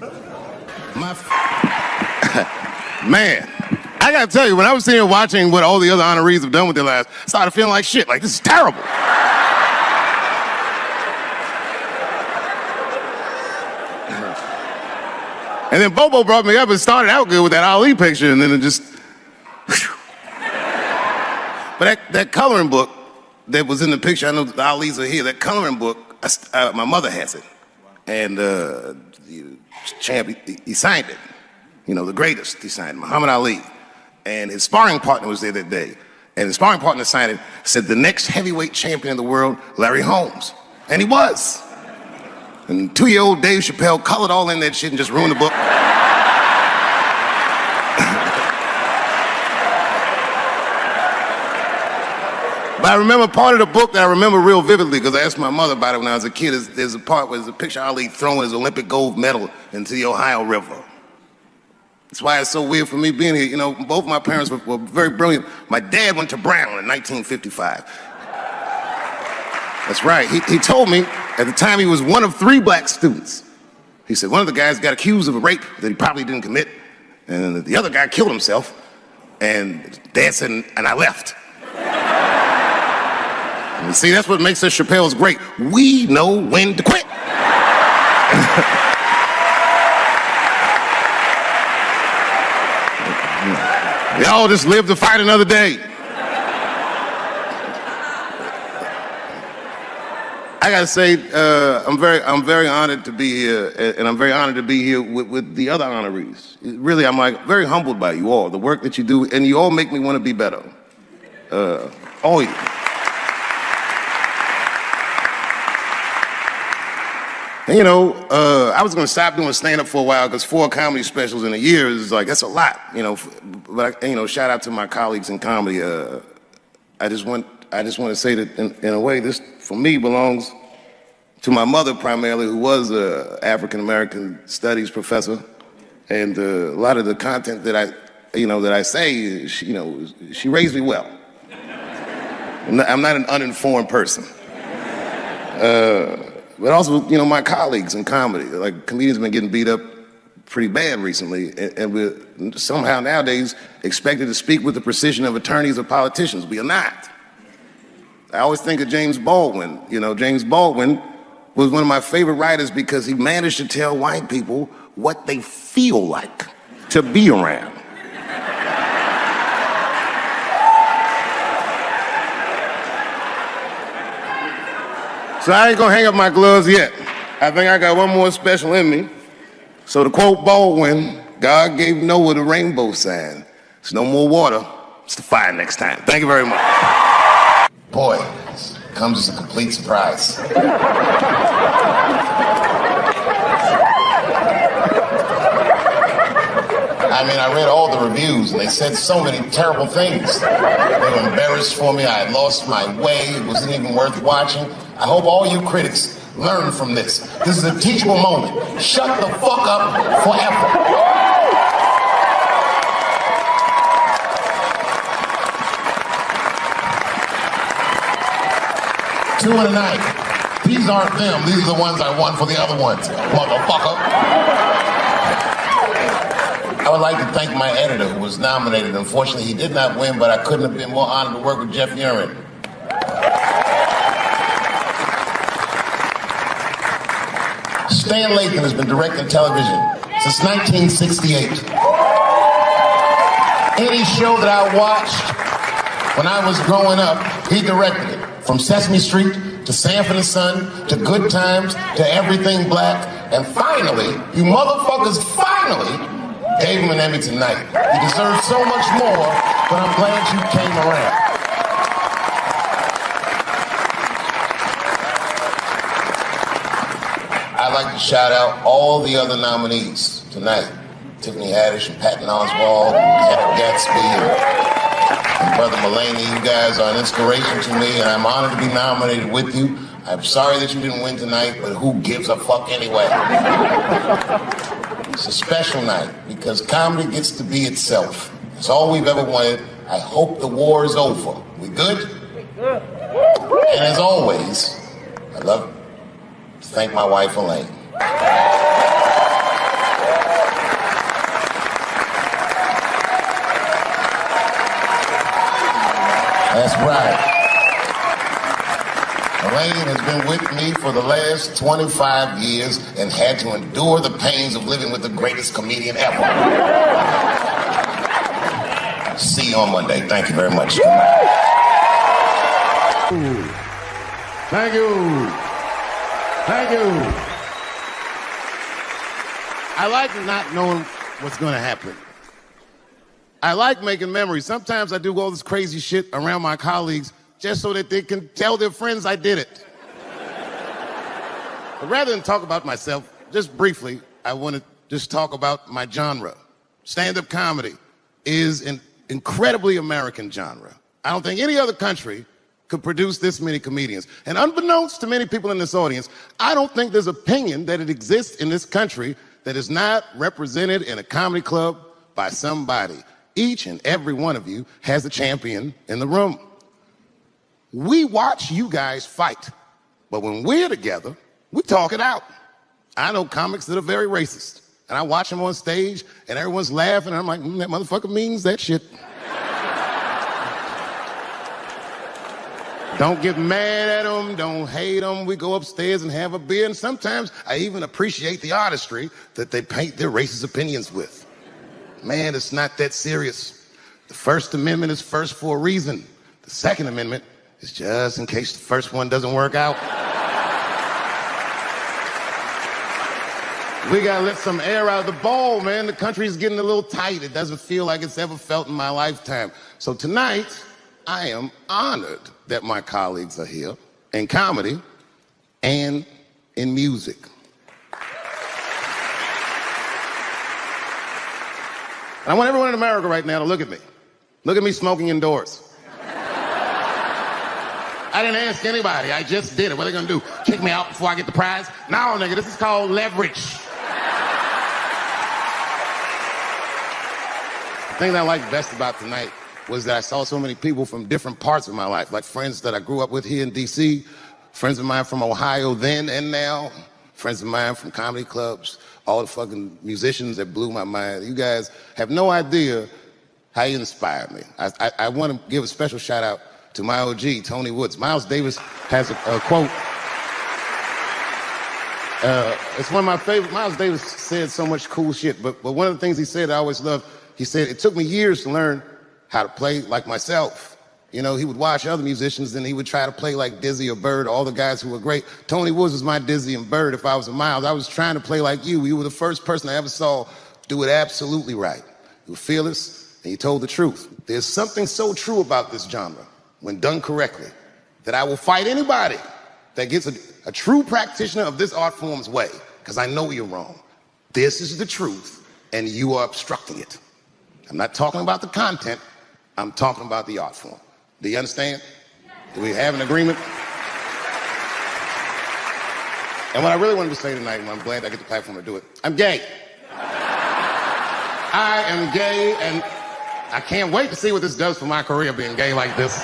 Man, I gotta tell you, when I was sitting here watching what all the other honorees have done with their lives, I started feeling like shit. Like, this is terrible. And then Bobo brought me up and started out good with that Ali picture, and then it just... But that coloring book that was in the picture, I know the Ali's are here, that coloring book, my mother has it. And Champ, he signed it. You know, the greatest, he signed it, Muhammad Ali. And his sparring partner was there that day. And his sparring partner signed it, said the next heavyweight champion in the world, Larry Holmes. And he was. And 2-year-old Dave Chappelle colored all in that shit and just ruined the book. But I remember part of the book that I remember real vividly because I asked my mother about it when I was a kid. There's a part where there's a picture of Ali throwing his Olympic gold medal into the Ohio River. That's why it's so weird for me being here. You know, both my parents were very brilliant. My dad went to Brown in 1955. That's right. He told me at the time he was one of 3 black students. He said one of the guys got accused of a rape that he probably didn't commit, and the other guy killed himself. And Dad said, and I left. And see, that's what makes us Chappelle's great. We know when to quit. We all just live to fight another day. I gotta say, I'm very honored to be here, and I'm very honored to be here with the other honorees. Really, I'm like very humbled by you all, the work that you do, and you all make me want to be better. All of you. And, you know, I was going to stop doing stand-up for a while because 4 comedy specials in a year is like, that's a lot, you know. But, you know, shout out to my colleagues in comedy. I just want to say that, in a way, this, for me, belongs to my mother primarily, who was an African-American studies professor. And a lot of the content that I say, she raised me well. I'm not an uninformed person. But also, you know, my colleagues in comedy, like comedians have been getting beat up pretty bad recently, and we're somehow nowadays expected to speak with the precision of attorneys or politicians. We are not. I always think of James Baldwin. You know, James Baldwin was one of my favorite writers because he managed to tell white people what they feel like to be around. So I ain't gonna hang up my gloves yet. I think I got one more special in me. So to quote Baldwin, God gave Noah the rainbow sign. It's no more water, it's the fire next time. Thank you very much. Boy, this comes as a complete surprise. I mean, I read all the reviews, and they said so many terrible things. They were embarrassed for me. I had lost my way. It wasn't even worth watching. I hope all you critics learn from this. This is a teachable moment. Shut the fuck up forever. Two in a night. These aren't them. These are the ones I won for the other ones, motherfucker. I would like to thank my editor who was nominated. Unfortunately, he did not win, but I couldn't have been more honored to work with Jeff Urin. Stan Lathan has been directing television since 1968. Any show that I watched when I was growing up, he directed it. From Sesame Street to Sanford and Son to Good Times to Everything Black. And finally, you motherfuckers finally gave him an Emmy tonight. He deserves so much more, but I'm glad you came around. I'd like to shout out all the other nominees tonight. Tiffany Haddish and Patton Oswalt and Hannah Gatsby and Brother Mulaney. You guys are an inspiration to me, and I'm honored to be nominated with you. I'm sorry that you didn't win tonight, but who gives a fuck anyway? It's a special night because comedy gets to be itself. It's all we've ever wanted. I hope the war is over. We good? And as always, I'd love to thank my wife, Elaine. That's right. Elaine has been with me for the last 25 years and had to endure the pains of living with the greatest comedian ever. See you on Monday. Thank you very much. Thank you. Thank you. I like not knowing what's going to happen. I like making memories. Sometimes I do all this crazy shit around my colleagues just so that they can tell their friends I did it. But rather than talk about myself, just briefly, I want to just talk about my genre. Stand-up comedy is an incredibly American genre. I don't think any other country could produce this many comedians. And unbeknownst to many people in this audience, I don't think there's opinion that it exists in this country that is not represented in a comedy club by somebody. Each and every one of you has a champion in the room. We watch you guys fight, but when we're together, we talk it out. I know comics that are very racist, and I watch them on stage, and everyone's laughing, and I'm like, that motherfucker means that shit. Don't get mad at them, don't hate them. We go upstairs and have a beer, and sometimes I even appreciate the artistry that they paint their racist opinions with. Man, it's not that serious. The First Amendment is first for a reason. The Second Amendment is just in case the first one doesn't work out. We gotta let some air out of the ball, man. The country's getting a little tight. It doesn't feel like it's ever felt in my lifetime. So tonight, I am honored that my colleagues are here in comedy and in music. And I want everyone in America right now to look at me. Look at me smoking indoors. I didn't ask anybody, I just did it. What are they gonna do? Kick me out before I get the prize? No, nigga, this is called leverage. The thing that I liked best about tonight was that I saw so many people from different parts of my life, like friends that I grew up with here in DC, friends of mine from Ohio then and now, friends of mine from comedy clubs, all the fucking musicians that blew my mind. You guys have no idea how you inspired me. I want to give a special shout out to my OG, Tony Woods. Miles Davis has a quote. It's one of my favorite. Miles Davis said so much cool shit, but one of the things he said I always loved, he said, it took me years to learn how to play like myself. You know, he would watch other musicians and he would try to play like Dizzy or Bird, all the guys who were great. Tony Woods was my Dizzy and Bird. If I was a Miles, I was trying to play like you. You were the first person I ever saw do it absolutely right. You were fearless and you told the truth. There's something so true about this genre, when done correctly, that I will fight anybody that gets a true practitioner of this art form's way, because I know you're wrong. This is the truth, and you are obstructing it. I'm not talking about the content, I'm talking about the art form. Do you understand? Do we have an agreement? And what I really wanted to say tonight, and I'm glad I get the platform to do it, I'm gay. I am gay, and I can't wait to see what this does for my career, being gay like this.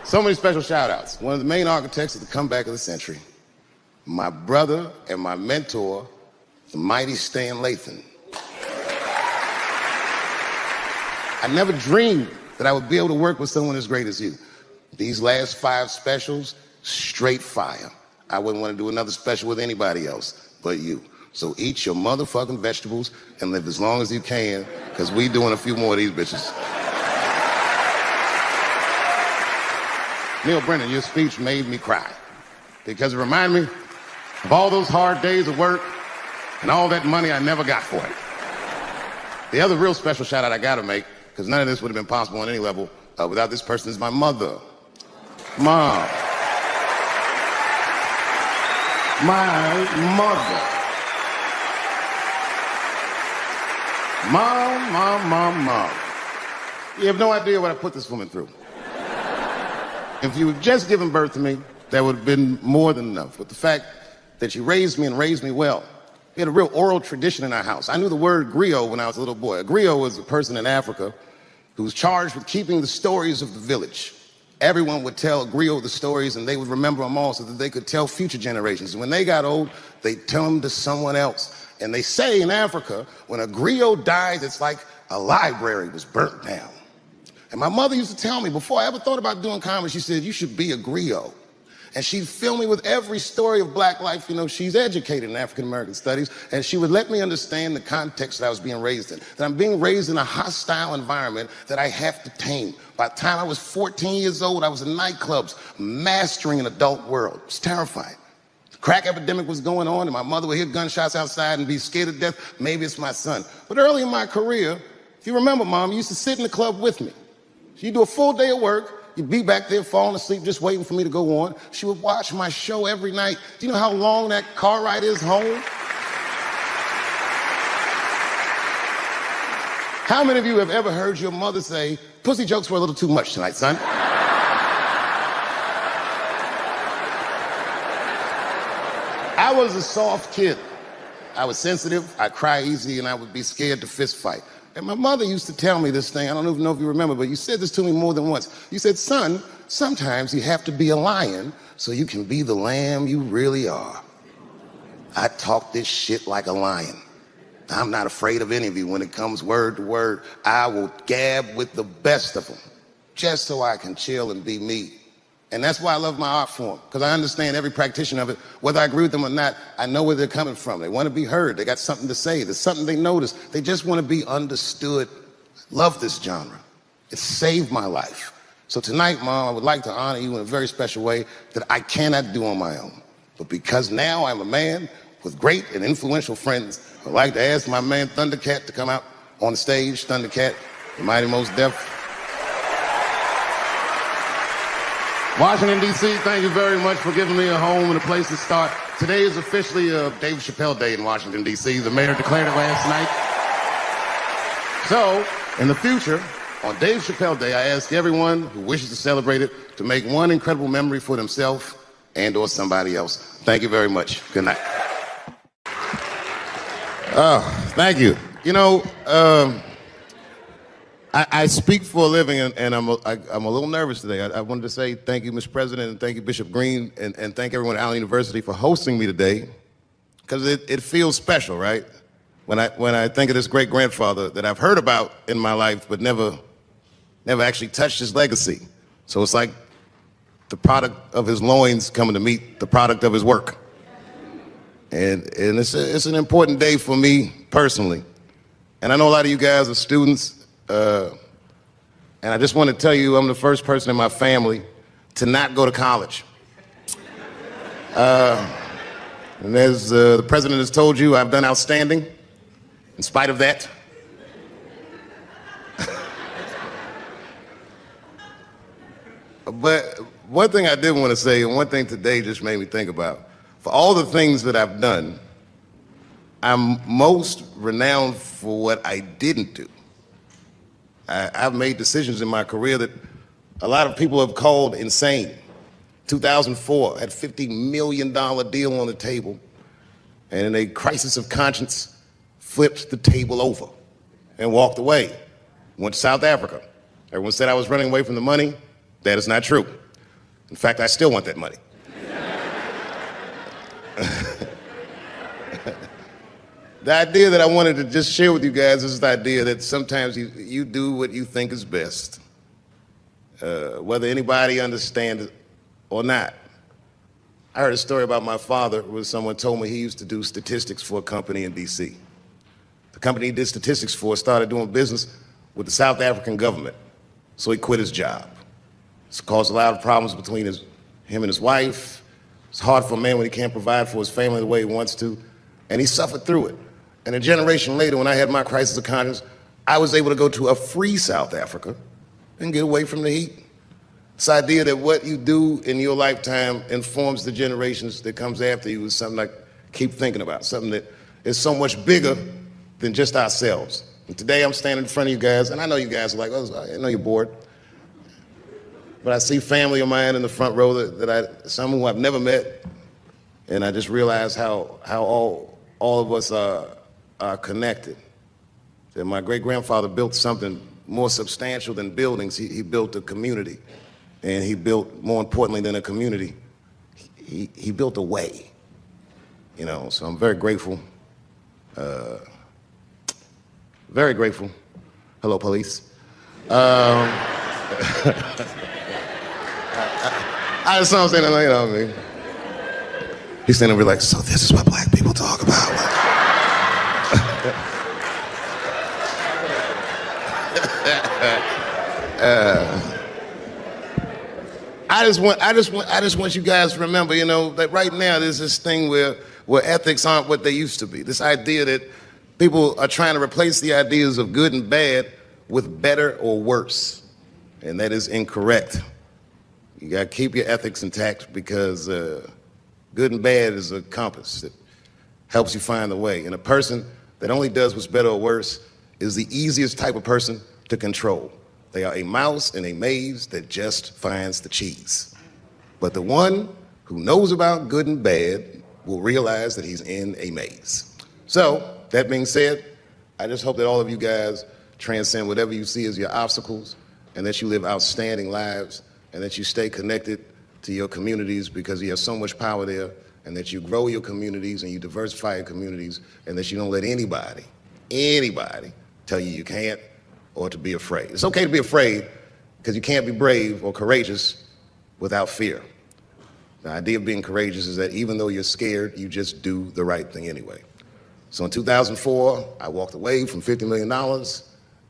So many special shout outs. One of the main architects of the comeback of the century, my brother and my mentor, the mighty Stan Lathan. I never dreamed that I would be able to work with someone as great as you. These last 5 specials, straight fire. I wouldn't want to do another special with anybody else but you. So eat your motherfucking vegetables and live as long as you can, because we doing a few more of these bitches. Neil Brennan, your speech made me cry, because it reminded me of all those hard days of work and all that money I never got for it. The other real special shout out I gotta make, because none of this would have been possible on any level without this person, is my mother. Mom. My mother. Mom. You have no idea what I put this woman through. If you had just given birth to me, that would have been more than enough. But the fact that she raised me and raised me well, we had a real oral tradition in our house. I knew the word griot when I was a little boy. A griot was a person in Africa who was charged with keeping the stories of the village. Everyone would tell a griot the stories, and they would remember them all so that they could tell future generations. And when they got old, they'd tell them to someone else. And they say in Africa, when a griot dies, it's like a library was burnt down. And my mother used to tell me, before I ever thought about doing comedy, she said, you should be a griot. And she'd fill me with every story of black life. You know, she's educated in African-American studies, and she would let me understand the context that I was being raised in. That I'm being raised in a hostile environment that I have to tame. By the time I was 14 years old, I was in nightclubs, mastering an adult world. It was terrifying. The crack epidemic was going on and my mother would hear gunshots outside and be scared to death, maybe it's my son. But early in my career, if you remember, Mom, you used to sit in the club with me. She'd do a full day of work. You'd be back there falling asleep just waiting for me to go on. She would watch my show every night. Do you know how long that car ride is home? How many of you have ever heard your mother say, pussy jokes were a little too much tonight, son? I was a soft kid. I was sensitive, I'd cry easy, and I would be scared to fist fight. And my mother used to tell me this thing, I don't even know if you remember, but you said this to me more than once. You said, son, sometimes you have to be a lion so you can be the lamb you really are. I talk this shit like a lion. I'm not afraid of any of you when it comes word to word. I will gab with the best of them just so I can chill and be me. And that's why I love my art form, because I understand every practitioner of it. Whether I agree with them or not, I know where they're coming from. They want to be heard. They got something to say. There's something they notice. They just want to be understood. Love this genre. It saved my life. So tonight, Mom, I would like to honor you in a very special way that I cannot do on my own. But because now I'm a man with great and influential friends, I'd like to ask my man Thundercat to come out on the stage. Thundercat, the Mighty Most Def. Washington, D.C., thank you very much for giving me a home and a place to start. Today is officially Dave Chappelle Day in Washington, D.C. The mayor declared it last night. So, in the future, on Dave Chappelle Day, I ask everyone who wishes to celebrate it to make one incredible memory for themselves and or somebody else. Thank you very much. Good night. Thank you. You know, I speak for a living, and I'm a little nervous today. I wanted to say thank you, Mr. President, and thank you, Bishop Green, and thank everyone at Allen University for hosting me today, because it feels special, right? When I think of this great grandfather that I've heard about in my life, but never actually touched his legacy. So it's like the product of his loins coming to meet the product of his work. And it's an important day for me personally. And I know a lot of you guys are students, and I just want to tell you I'm the first person in my family to not go to college. And as the president has told you, I've done outstanding in spite of that. But one thing I did want to say, and one thing today just made me think about, for all the things that I've done, I'm most renowned for what I didn't do. I've made decisions in my career that a lot of people have called insane. 2004, had a $50 million deal on the table, and in a crisis of conscience, flipped the table over and walked away. Went to South Africa. Everyone said I was running away from the money. That is not true. In fact, I still want that money. The idea that I wanted to just share with you guys is the idea that sometimes you do what you think is best, whether anybody understands it or not. I heard a story about my father where someone told me he used to do statistics for a company in D.C. The company he did statistics for started doing business with the South African government, so he quit his job. It's caused a lot of problems between him and his wife. It's hard for a man when he can't provide for his family the way he wants to, and he suffered through it. And a generation later, when I had my crisis of conscience, I was able to go to a free South Africa and get away from the heat. This idea that what you do in your lifetime informs the generations that comes after you is something I keep thinking about, something that is so much bigger than just ourselves. And today I'm standing in front of you guys, and I know you guys are like, oh, I know you're bored. But I see family of mine in the front row some who I've never met, and I just realize how all of us are connected. That my great-grandfather built something more substantial than buildings. He built a community. And he built, more importantly than a community, he built a way. You know, so I'm very grateful. Very grateful. Hello, police. I just saw him saying that, you know what I mean? He's standing over like, so this is what black people talk about. I just want you guys to remember, you know, that right now there's this thing where ethics aren't what they used to be. This idea that people are trying to replace the ideas of good and bad with better or worse. And that is incorrect. You gotta keep your ethics intact because good and bad is a compass that helps you find the way. And a person that only does what's better or worse is the easiest type of person to control. They are a mouse in a maze that just finds the cheese. But the one who knows about good and bad will realize that he's in a maze. So, that being said, I just hope that all of you guys transcend whatever you see as your obstacles and that you live outstanding lives and that you stay connected to your communities because you have so much power there, and that you grow your communities and you diversify your communities, and that you don't let anybody tell you you can't or to be afraid. It's okay to be afraid because you can't be brave or courageous without fear. The idea of being courageous is that even though you're scared, you just do the right thing anyway. So in 2004, I walked away from $50 million,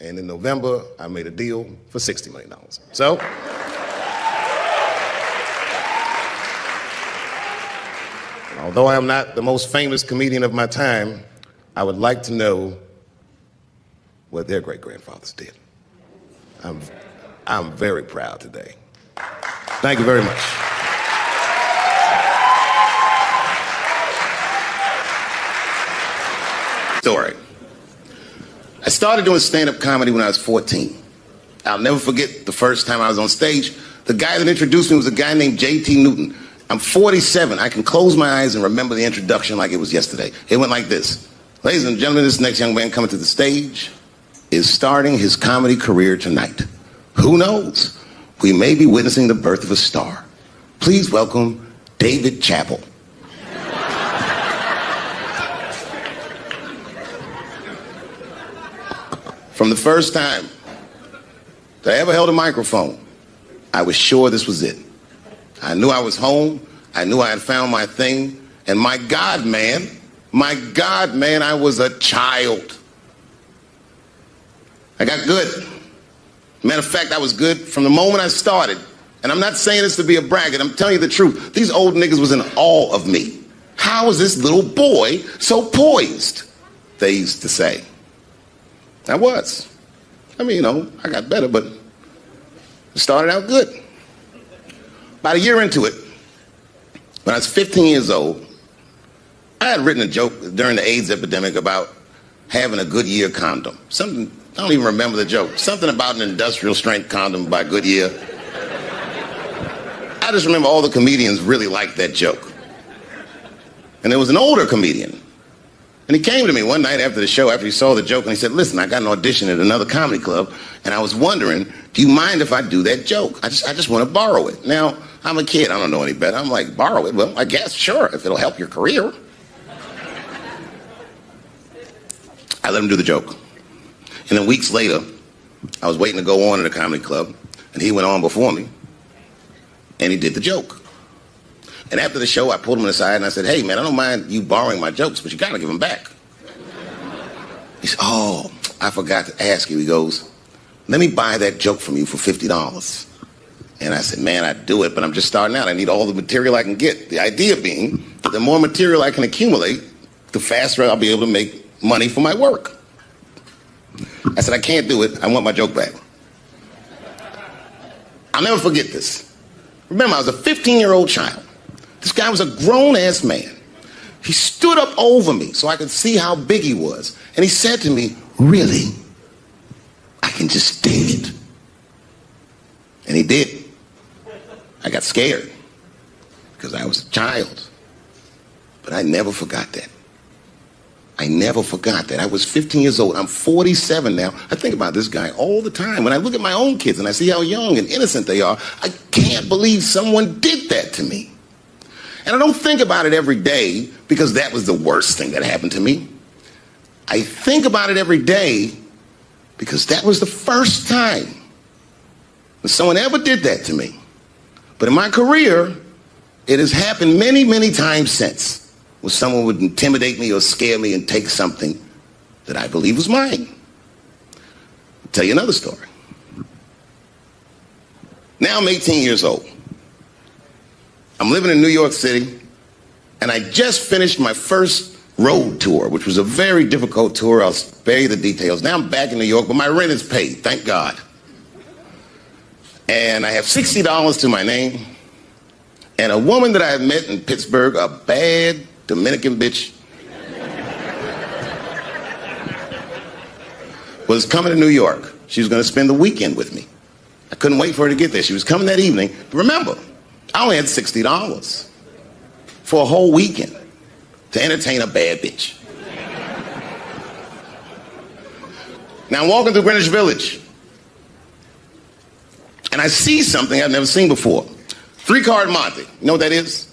and in November, I made a deal for $60 million. So, although I am not the most famous comedian of my time, I would like to know what their great-grandfathers did. I'm very proud today. Thank you very much. Story. I started doing stand-up comedy when I was 14. I'll never forget the first time I was on stage. The guy that introduced me was a guy named J.T. Newton. I'm 47. I can close my eyes and remember the introduction like it was yesterday. It went like this. Ladies and gentlemen, this next young man coming to the stage is starting his comedy career tonight. Who knows? We may be witnessing the birth of a star. Please welcome Dave Chappelle. From the first time that I ever held a microphone, I was sure this was it. I knew I was home. I knew I had found my thing. And my God, man, I was a child. I got good. Matter of fact, I was good from the moment I started. And I'm not saying this to be a braggart. I'm telling you the truth. These old niggas was in awe of me. How is this little boy so poised? They used to say. I was. I mean, you know, I got better, but it started out good. About a year into it, when I was 15 years old, I had written a joke during the AIDS epidemic about having a Goodyear condom. Something, I don't even remember the joke. Something about an industrial strength condom by Goodyear. I just remember all the comedians really liked that joke. And there was an older comedian. And he came to me one night after the show, after he saw the joke, and he said, listen, I got an audition at another comedy club, and I was wondering, do you mind if I do that joke? I just want to borrow it. Now, I'm a kid, I don't know any better. I'm like, borrow it? Well, I guess, sure, if it'll help your career. I let him do the joke. And then weeks later, I was waiting to go on at a comedy club, and he went on before me, and he did the joke. And after the show, I pulled him aside and I said, hey, man, I don't mind you borrowing my jokes, but you got to give them back. He said, oh, I forgot to ask you. He goes, let me buy that joke from you for $50. And I said, man, I'd do it, but I'm just starting out. I need all the material I can get. The idea being that the more material I can accumulate, the faster I'll be able to make money for my work. I said, I can't do it. I want my joke back. I'll never forget this. Remember, I was a 15-year-old child. This guy was a grown-ass man. He stood up over me so I could see how big he was. And he said to me, really? I can just take it. And he did. I got scared because I was a child. But I never forgot that. I never forgot that. I was 15 years old. I'm 47 now. I think about this guy all the time. When I look at my own kids and I see how young and innocent they are, I can't believe someone did that to me. And I don't think about it every day because that was the worst thing that happened to me. I think about it every day because that was the first time that someone ever did that to me. But in my career, it has happened many, many times since, where someone would intimidate me or scare me and take something that I believe was mine. I'll tell you another story. Now I'm 18 years old. I'm living in New York City, and I just finished my first road tour, which was a very difficult tour. I'll spare you the details. Now I'm back in New York, but my rent is paid, thank God. And I have $60 to my name, and a woman that I had met in Pittsburgh, a bad Dominican bitch, was coming to New York. She was going to spend the weekend with me. I couldn't wait for her to get there. She was coming that evening. But remember, I only had $60 for a whole weekend to entertain a bad bitch. Now I'm walking through Greenwich Village, and I see something I've never seen before. 3-card Monte. You know what that is?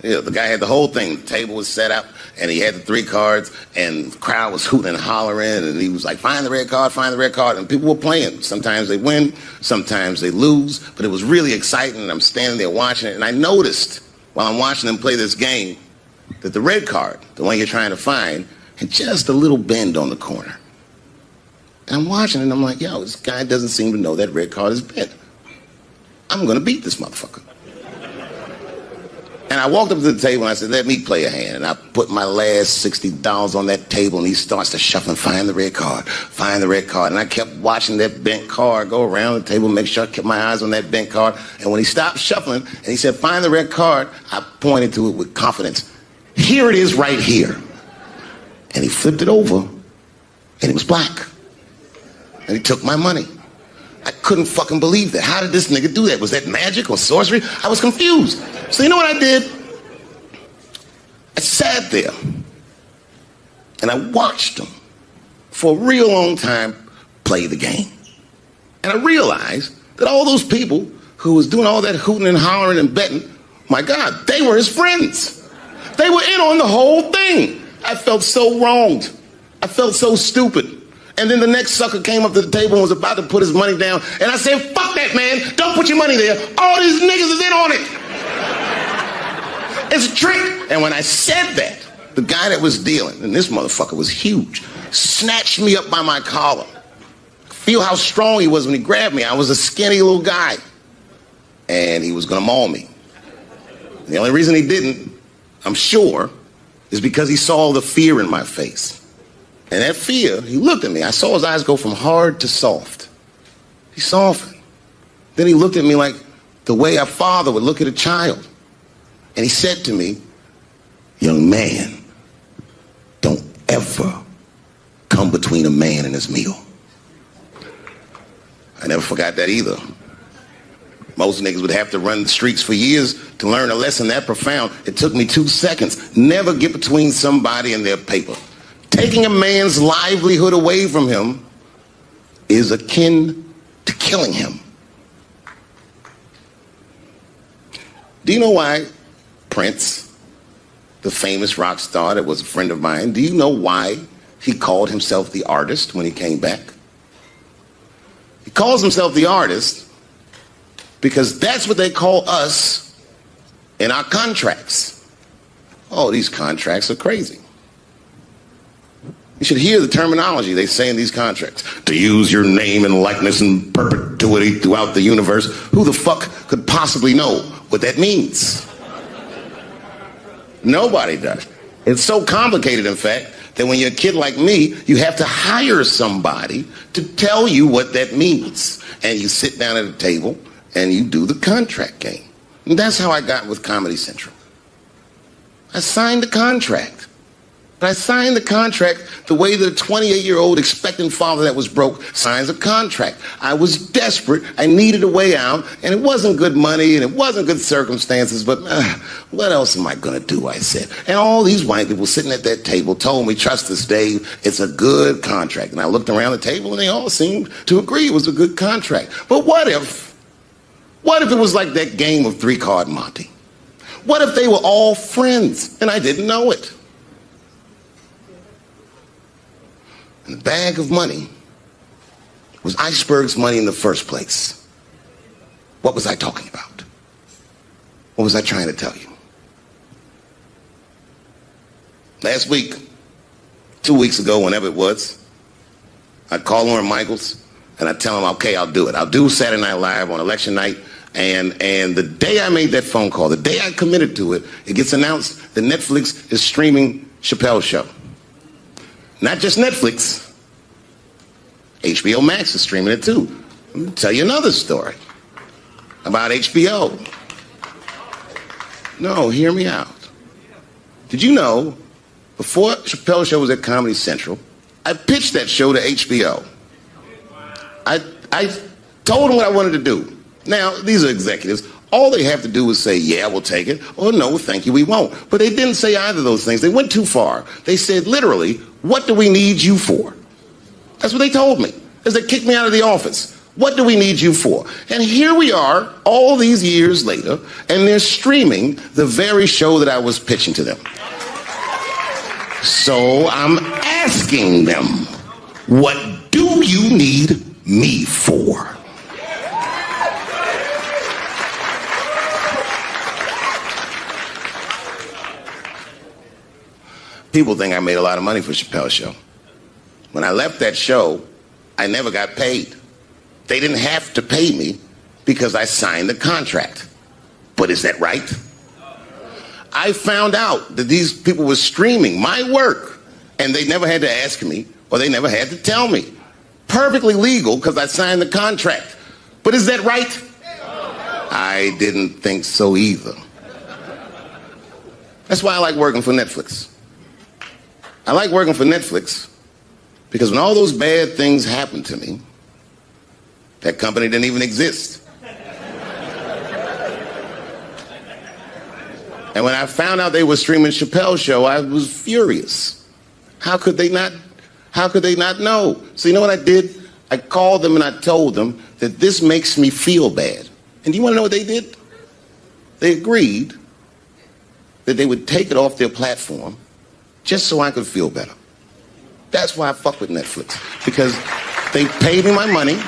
Yeah, the guy had the whole thing. The table was set up, and he had the 3 cards, and the crowd was hooting and hollering, and he was like, find the red card, find the red card, and people were playing. Sometimes they win, sometimes they lose, but it was really exciting, and I'm standing there watching it, and I noticed while I'm watching them play this game that the red card, the one you're trying to find, had just a little bend on the corner. And I'm watching it, and I'm like, yo, this guy doesn't seem to know that red card is bent. I'm going to beat this motherfucker. And I walked up to the table and I said, let me play a hand. And I put my last $60 on that table, and he starts to shuffle and find the red card, find the red card. And I kept watching that bent card go around the table, make sure I kept my eyes on that bent card. And when he stopped shuffling and he said, find the red card, I pointed to it with confidence. Here it is right here. And he flipped it over, and it was black. And he took my money. I couldn't fucking believe that. How did this nigga do that? Was that magic or sorcery? I was confused. So you know what I did? I sat there and I watched him for a real long time play the game. And I realized that all those people who was doing all that hooting and hollering and betting, my God, they were his friends. They were in on the whole thing. I felt so wronged. I felt so stupid. And then the next sucker came up to the table and was about to put his money down. And I said, fuck that, man. Don't put your money there. All these niggas is in on it. It's a trick. And when I said that, the guy that was dealing, and this motherfucker was huge, snatched me up by my collar. Feel how strong he was when he grabbed me. I was a skinny little guy. And he was going to maul me. And the only reason he didn't, I'm sure, is because he saw the fear in my face. And that fear, he looked at me. I saw his eyes go from hard to soft. He softened. Then he looked at me like the way a father would look at a child. And he said to me, young man, don't ever come between a man and his meal. I never forgot that either. Most niggas would have to run the streets for years to learn a lesson that profound. It took me 2 seconds. Never get between somebody and their paper. Taking a man's livelihood away from him is akin to killing him. Do you know why Prince, the famous rock star that was a friend of mine, do you know why he called himself the artist when he came back? He calls himself the artist because that's what they call us in our contracts. Oh, these contracts are crazy. You should hear the terminology they say in these contracts. To use your name and likeness in perpetuity throughout the universe. Who the fuck could possibly know what that means? Nobody does. It's so complicated, in fact, that when you're a kid like me, you have to hire somebody to tell you what that means. And you sit down at a table and you do the contract game. And that's how I got with Comedy Central. I signed the contract. But I signed the contract the way that a 28-year-old expectant father that was broke signs a contract. I was desperate. I needed a way out, and it wasn't good money, and it wasn't good circumstances, but what else am I going to do, I said. And all these white people sitting at that table told me, trust us, Dave, it's a good contract. And I looked around the table, and they all seemed to agree it was a good contract. But what if it was like that game of 3-card Monte? What if they were all friends, and I didn't know it? And the bag of money was Iceberg's money in the first place. What was I talking about? What was I trying to tell you? Last week, 2 weeks ago, whenever it was, I'd call Lauren Michaels and I'd tell him, okay, I'll do it. I'll do Saturday Night Live on election night, and the day I made that phone call, the day I committed to it, it gets announced that Netflix is streaming Chappelle's show. Not just Netflix, HBO Max is streaming it too. Let me tell you another story about HBO. No, hear me out. Did you know, before Chappelle's show was at Comedy Central, I pitched that show to HBO. I told them what I wanted to do. Now, these are executives. All they have to do is say, yeah, we'll take it, or no, thank you, we won't. But they didn't say either of those things. They went too far. They said, literally, what do we need you for? That's what they told me, as they kicked me out of the office. What do we need you for? And here we are, all these years later, and they're streaming the very show that I was pitching to them. So I'm asking them, what do you need me for? People think I made a lot of money for Chappelle's show. When I left that show, I never got paid. They didn't have to pay me because I signed the contract. But is that right? I found out that these people were streaming my work, and they never had to ask me, or they never had to tell me. Perfectly legal because I signed the contract. But is that right? I didn't think so either. That's why I like working for Netflix. I like working for Netflix because when all those bad things happened to me, that company didn't even exist. And when I found out they were streaming Chappelle's show, I was furious. How could they not know? So you know what I did? I called them and I told them that this makes me feel bad. And do you want to know what they did? They agreed that they would take it off their platform just so I could feel better. That's why I fuck with Netflix. Because they paid me my money,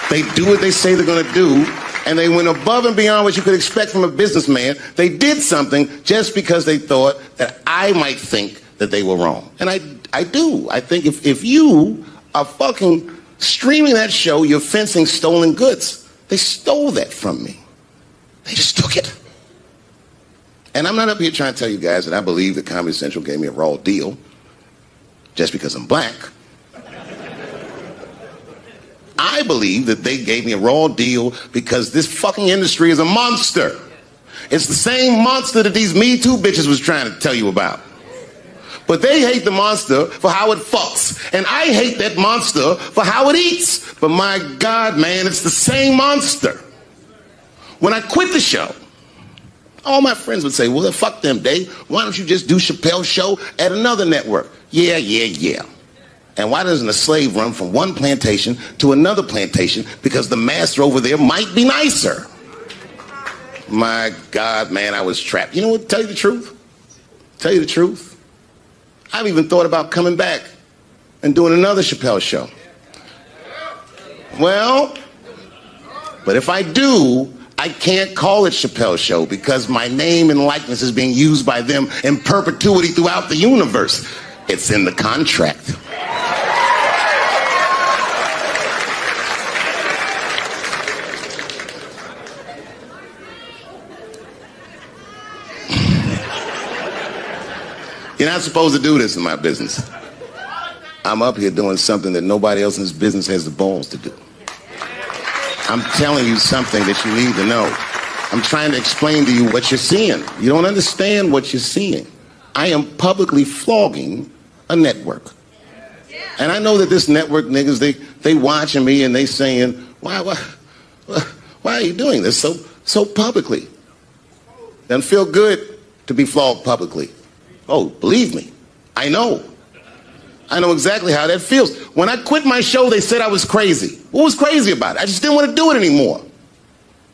they do what they say they're gonna do, and they went above and beyond what you could expect from a businessman. They did something just because they thought that I might think that they were wrong. And I do. I think if you are fucking streaming that show, you're fencing stolen goods. They stole that from me. They just took it. And I'm not up here trying to tell you guys that I believe that Comedy Central gave me a raw deal just because I'm black. I believe that they gave me a raw deal because this fucking industry is a monster. It's the same monster that these Me Too bitches was trying to tell you about. But they hate the monster for how it fucks. And I hate that monster for how it eats. But my God, man, it's the same monster. When I quit the show, all my friends would say, well, fuck them, Dave. Why don't you just do Chappelle's show at another network? Yeah. And why doesn't a slave run from one plantation to another plantation because the master over there might be nicer? My God, man, I was trapped. You know what? Tell you the truth. I've even thought about coming back and doing another Chappelle show. Well, but if I do, I can't call it Chappelle's show because my name and likeness is being used by them in perpetuity throughout the universe. It's in the contract. You're not supposed to do this in my business. I'm up here doing something that nobody else in this business has the balls to do. I'm telling you something that you need to know. I'm trying to explain to you what you're seeing. You don't understand what you're seeing. I am publicly flogging a network. And I know that this network niggas, they watching me and they saying, why are you doing this so publicly? Doesn't feel good to be flogged publicly. Oh, believe me, I know. I know exactly how that feels. When I quit my show, they said I was crazy. What was crazy about it? I just didn't want to do it anymore.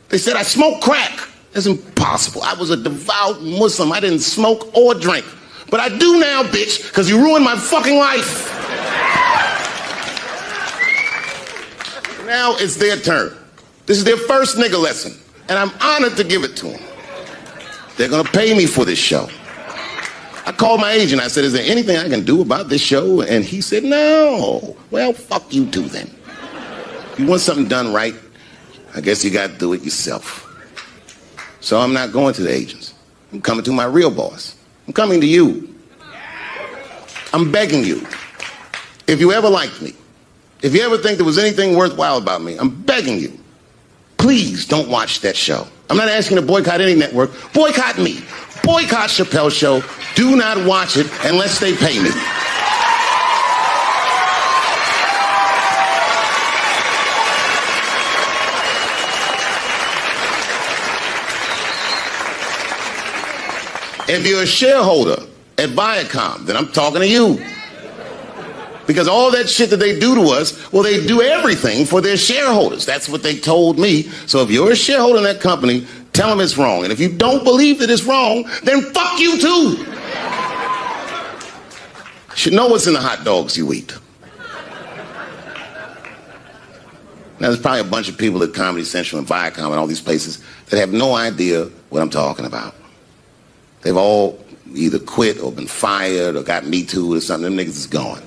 They said I smoked crack. That's impossible. I was a devout Muslim. I didn't smoke or drink. But I do now, bitch, because you ruined my fucking life. Now it's their turn. This is their first nigga lesson, and I'm honored to give it to them. They're gonna pay me for this show. I called my agent. I said, is there anything I can do about this show? And he said, no. Well, fuck you too then. If you want something done right, I guess you got to do it yourself. So I'm not going to the agents. I'm coming to my real boss. I'm coming to you. I'm begging you. If you ever liked me, if you ever think there was anything worthwhile about me, I'm begging you. Please don't watch that show. I'm not asking you to boycott any network. Boycott me. Boycott Chappelle's show. Do not watch it unless they pay me. If you're a shareholder at Viacom, then I'm talking to you. Because all that shit that they do to us, well, they do everything for their shareholders. That's what they told me. So if you're a shareholder in that company, tell them it's wrong. And if you don't believe that it's wrong, then fuck you too. You should know what's in the hot dogs you eat. Now, there's probably a bunch of people at Comedy Central and Viacom and all these places that have no idea what I'm talking about. They've all either quit or been fired or got Me Too or something. Them niggas is gone.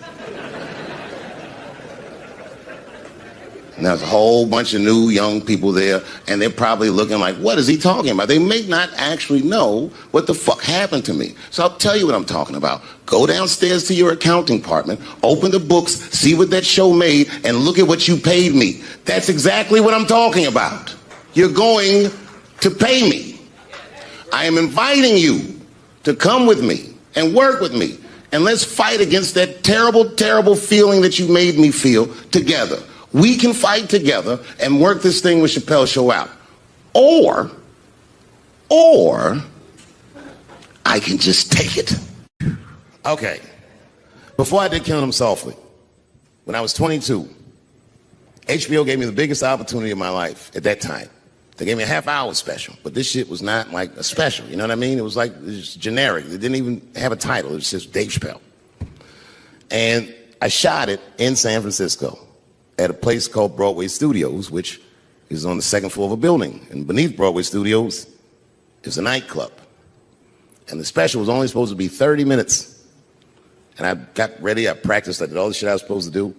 And there's a whole bunch of new young people there, and they're probably looking like, what is he talking about? They may not actually know what the fuck happened to me. So I'll tell you what I'm talking about. Go downstairs to your accounting department, open the books, see what that show made, and look at what you paid me. That's exactly what I'm talking about. You're going to pay me. I am inviting you to come with me and work with me, and let's fight against that terrible, terrible feeling that you made me feel together. We can fight together and work this thing with Chappelle's show out. Or I can just take it. Okay. Before I did Killing Them Softly, when I was 22, HBO gave me the biggest opportunity of my life at that time. They gave me a half-hour special, but this shit was not like a special, you know what I mean? It was like, it was generic. It didn't even have a title. It was just Dave Chappelle. And I shot it in San Francisco at a place called Broadway Studios, which is on the second floor of a building. And beneath Broadway Studios is a nightclub. And the special was only supposed to be 30 minutes. And I got ready, I practiced, I did all the shit I was supposed to do.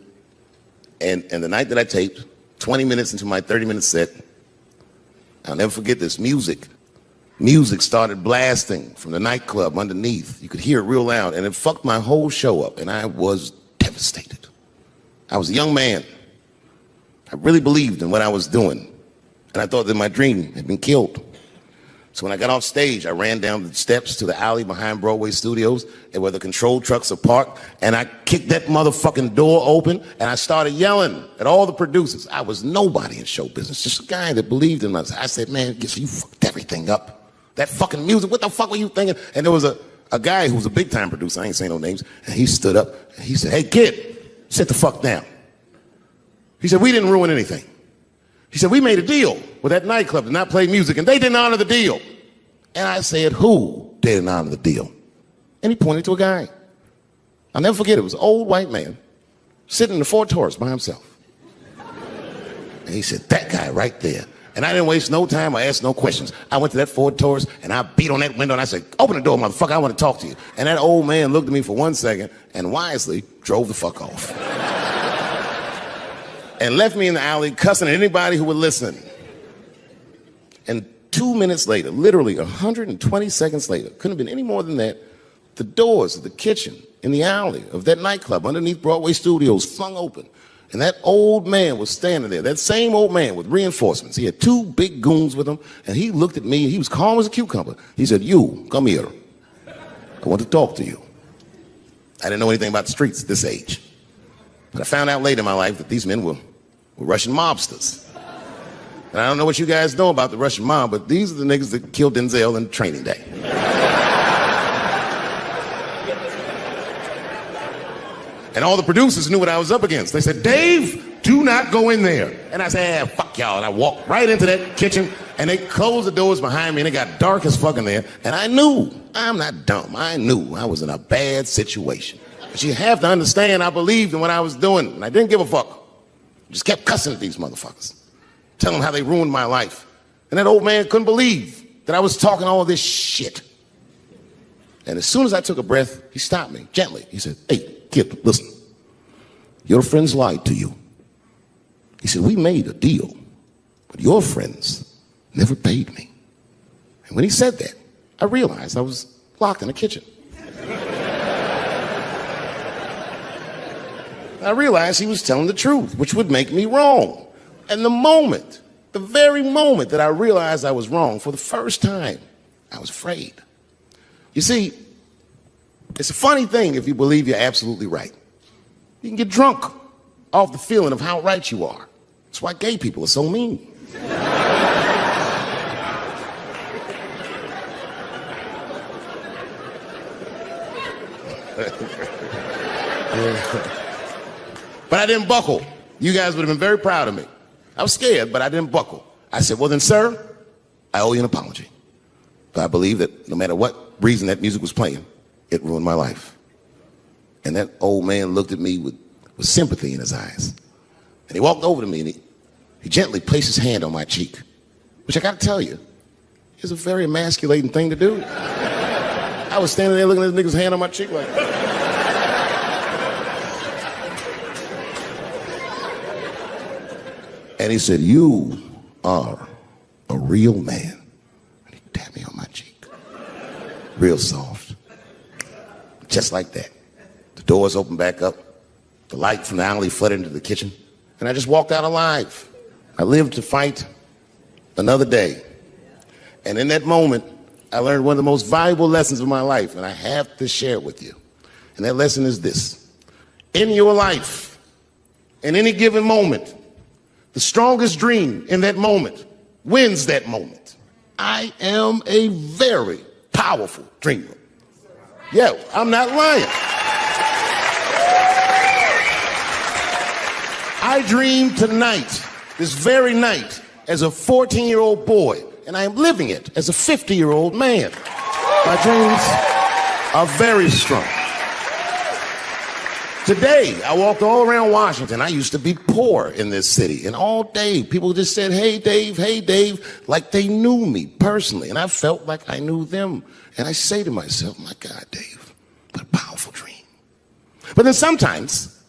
And the night that I taped, 20 minutes into my 30-minute set, I'll never forget this, music started blasting from the nightclub underneath. You could hear it real loud, and it fucked my whole show up, and I was devastated. I was a young man. I really believed in what I was doing, and I thought that my dream had been killed. So when I got off stage, I ran down the steps to the alley behind Broadway Studios and where the control trucks are parked, and I kicked that motherfucking door open, and I started yelling at all the producers. I was nobody in show business, just a guy that believed in us. I said, man, you fucked everything up. That fucking music, what the fuck were you thinking? And there was a guy who was a big-time producer, I ain't saying no names, and he stood up, and he said, hey, kid, sit the fuck down. He said, we didn't ruin anything. He said, we made a deal with that nightclub to not play music, and they didn't honor the deal. And I said, who didn't honor the deal? And he pointed to a guy. I'll never forget it. It was an old white man sitting in the Ford Taurus by himself. And he said, that guy right there. And I didn't waste no time or ask no questions. I went to that Ford Taurus, and I beat on that window, and I said, open the door, motherfucker, I want to talk to you. And that old man looked at me for 1 second and wisely drove the fuck off. And left me in the alley cussing at anybody who would listen. And 2 minutes later, literally 120 seconds later, couldn't have been any more than that, the doors of the kitchen in the alley of that nightclub underneath Broadway Studios flung open. And that old man was standing there, that same old man with reinforcements. He had 2 big goons with him, and he looked at me, and he was calm as a cucumber. He said, you, come here. I want to talk to you. I didn't know anything about the streets at this age. But I found out later in my life that these men were Russian mobsters. And I don't know what you guys know about the Russian mob, but these are the niggas that killed Denzel in Training Day. And all the producers knew what I was up against. They said, Dave, do not go in there. And I said, fuck y'all. And I walked right into that kitchen, and they closed the doors behind me, and it got dark as fuck in there. And I knew, I'm not dumb, I knew I was in a bad situation. But you have to understand, I believed in what I was doing, and I didn't give a fuck. I just kept cussing at these motherfuckers, telling them how they ruined my life. And that old man couldn't believe that I was talking all this shit. And as soon as I took a breath, he stopped me gently. He said, hey, kid, listen. Your friends lied to you. He said, we made a deal, but your friends never paid me. And when he said that, I realized I was locked in the kitchen. I realized he was telling the truth, which would make me wrong. And the very moment that I realized I was wrong for the first time, I was afraid. You see, it's a funny thing if you believe you're absolutely right. You can get drunk off the feeling of how right you are. That's why gay people are so mean. But I didn't buckle. You guys would have been very proud of me. I was scared, but I didn't buckle. I said, well then, sir, I owe you an apology. But I believe that no matter what reason that music was playing, it ruined my life. And that old man looked at me with sympathy in his eyes. And he walked over to me and he gently placed his hand on my cheek, which I gotta tell you, is a very emasculating thing to do. I was standing there looking at this nigga's hand on my cheek like, and he said, you are a real man. And he tapped me on my cheek. Real soft. Just like that. The doors opened back up. The light from the alley flooded into the kitchen. And I just walked out alive. I lived to fight another day. And in that moment, I learned one of the most valuable lessons of my life, and I have to share it with you. And that lesson is this. In your life, in any given moment, the strongest dream in that moment wins that moment. I am a very powerful dreamer. Yeah, I'm not lying. I dreamed tonight, this very night, as a 14-year-old boy, and I am living it as a 50-year-old man. My dreams are very strong. Today, I walked all around Washington. I used to be poor in this city, and all day people just said, hey, Dave, like they knew me personally, and I felt like I knew them. And I say to myself, my God, Dave, what a powerful dream. But then sometimes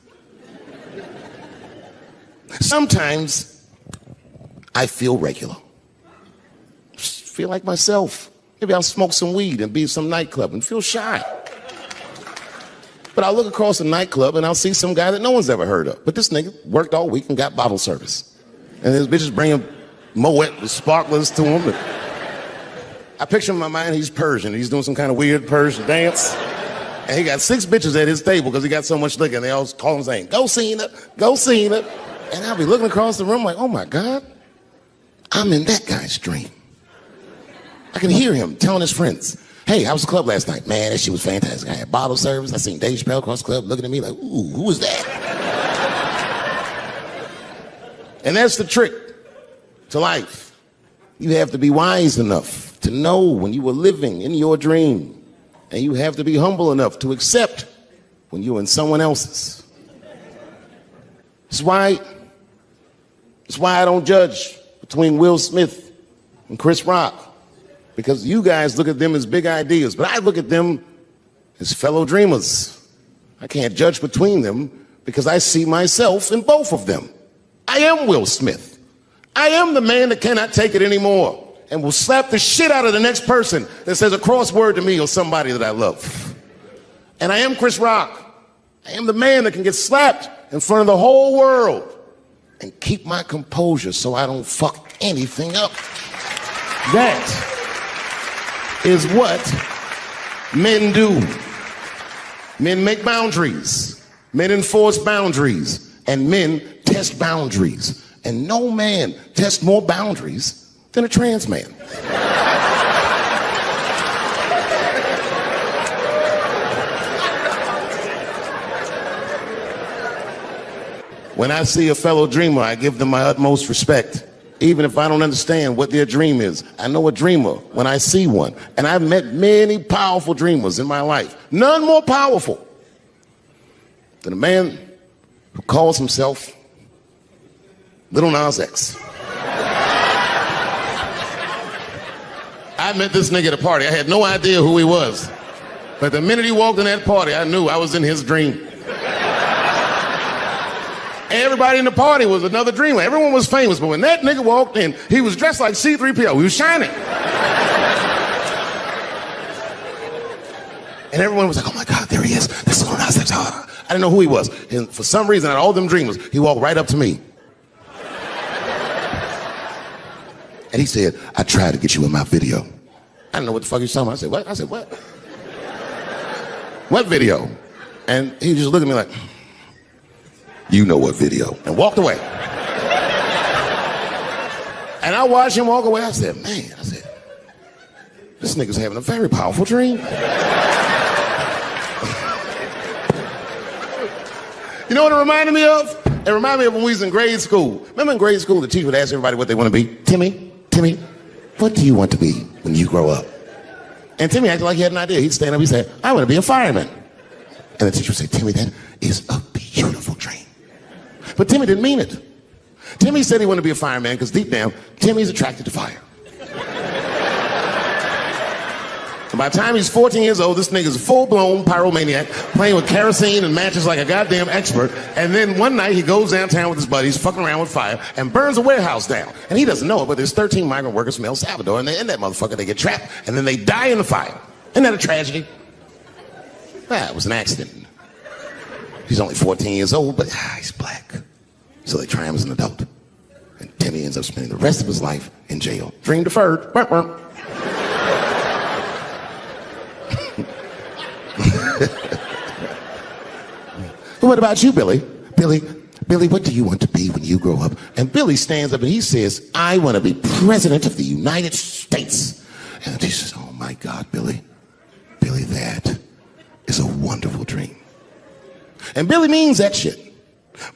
I feel regular. Just feel like myself. Maybe I'll smoke some weed and be at some nightclub and feel shy. But I'll look across the nightclub and I'll see some guy that no one's ever heard of. But this nigga worked all week and got bottle service. And his bitches bringing Moet with sparklers to him. I picture in my mind he's Persian. He's doing some kind of weird Persian dance. And he got 6 bitches at his table because he got so much liquor. And they all call him saying, go Cena, go Cena. And I'll be looking across the room like, oh my God, I'm in that guy's dream. I can hear him telling his friends, hey, how was the club last night? Man, that shit was fantastic. I had bottle service. I seen Dave Chappelle across the club looking at me like, ooh, who was that? And that's the trick to life. You have to be wise enough to know when you were living in your dream. And you have to be humble enough to accept when you're in someone else's. It's why I don't judge between Will Smith and Chris Rock. Because you guys look at them as big ideas, but I look at them as fellow dreamers. I can't judge between them because I see myself in both of them. I am Will Smith. I am the man that cannot take it anymore and will slap the shit out of the next person that says a crossword to me or somebody that I love. And I am Chris Rock. I am the man that can get slapped in front of the whole world and keep my composure so I don't fuck anything up. That is what men do. Men make boundaries. Men enforce boundaries. And men test boundaries. And no man tests more boundaries than a trans man. When I see a fellow dreamer, I give them my utmost respect. Even if I don't understand what their dream is. I know a dreamer when I see one. And I've met many powerful dreamers in my life. None more powerful than a man who calls himself Little Nas X. I met this nigga at a party. I had no idea who he was. But the minute he walked in that party, I knew I was in his dream. Everybody in the party was another dreamer. Everyone was famous, but when that nigga walked in, he was dressed like C-3PO. He was shining. And everyone was like, oh my God, there he is. That's Lil Nas X. I didn't know who he was. And for some reason, out of all them dreamers, he walked right up to me. And he said, I tried to get you in my video. I didn't know what the fuck he was talking about. I said, what? I said, what? What video? And he just looked at me like, you know what video, and walked away. And I watched him walk away. I said, man, this nigga's having a very powerful dream. You know what it reminded me of? It reminded me of when we was in grade school. Remember in grade school, the teacher would ask everybody what they want to be? Timmy, what do you want to be when you grow up? And Timmy acted like he had an idea. He'd stand up, he'd say, I want to be a fireman. And the teacher would say, Timmy, that is a beautiful dream. But Timmy didn't mean it. Timmy said he wanted to be a fireman because deep down, Timmy's attracted to fire. And by the time he's 14 years old, this nigga's a full-blown pyromaniac, playing with kerosene and matches like a goddamn expert. And then one night he goes downtown with his buddies, fucking around with fire, and burns a warehouse down. And he doesn't know it, but there's 13 migrant workers from El Salvador, and they're in that motherfucker. They get trapped, and then they die in the fire. Isn't that a tragedy? It was an accident. He's only 14 years old, but he's black. So they try him as an adult. And Timmy ends up spending the rest of his life in jail. Dream deferred. What about you, Billy? Billy, what do you want to be when you grow up? And Billy stands up and he says, I want to be president of the United States. And the teacher says, oh my God, Billy, that is a wonderful dream. And Billy means that shit.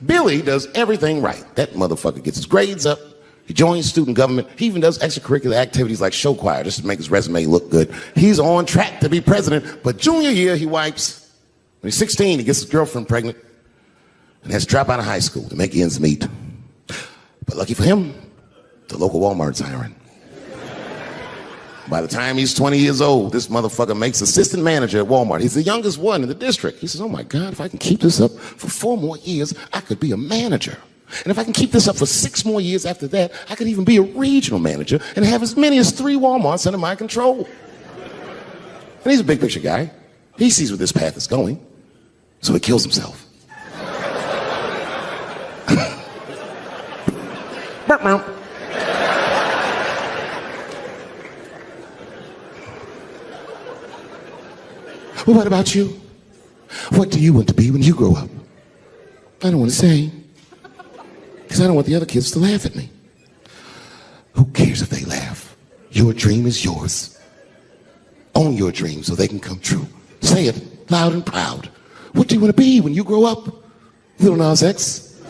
Billy does everything right. That motherfucker gets his grades up. He joins student government. He even does extracurricular activities like show choir just to make his resume look good. He's on track to be president, but junior year he wipes. When he's 16, he gets his girlfriend pregnant and has to drop out of high school to make ends meet. But lucky for him, the local Walmart's hiring. By the time he's 20 years old, this motherfucker makes assistant manager at Walmart. He's the youngest one in the district. He says, oh my God, if I can keep this up for 4 more years, I could be a manager. And if I can keep this up for 6 more years after that, I could even be a regional manager and have as many as 3 Walmarts under my control. And he's a big picture guy. He sees where this path is going, so he kills himself. Well, what about you? What do you want to be when you grow up? I don't want to say, because I don't want the other kids to laugh at me. Who cares if they laugh? Your dream is yours. Own your dream so they can come true. Say it loud and proud. What do you want to be when you grow up? Lil Nas X.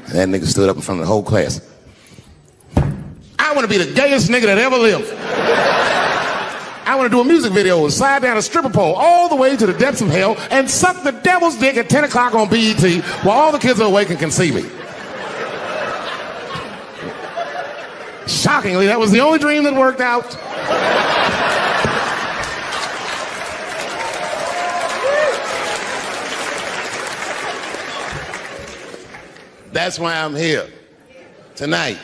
And that nigga stood up in front of the whole class. I want to be the gayest nigga that ever lived. I want to do a music video and slide down a stripper pole all the way to the depths of hell and suck the devil's dick at 10 o'clock on BET while all the kids are awake and can see me. Shockingly, that was the only dream that worked out. That's why I'm here tonight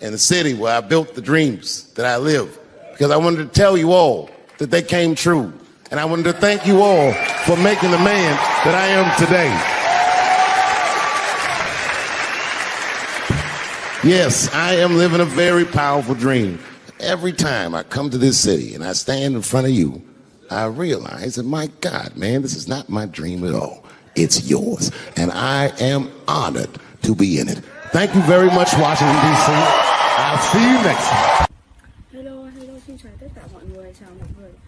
in the city where I built the dreams that I live. Because I wanted to tell you all that they came true. And I wanted to thank you all for making the man that I am today. Yes, I am living a very powerful dream. Every time I come to this city and I stand in front of you, I realize that, my God, man, this is not my dream at all. It's yours. And I am honored to be in it. Thank you very much, Washington, D.C. I'll see you next time. Hello, xin chào tất cả mọi người, chào mọi người.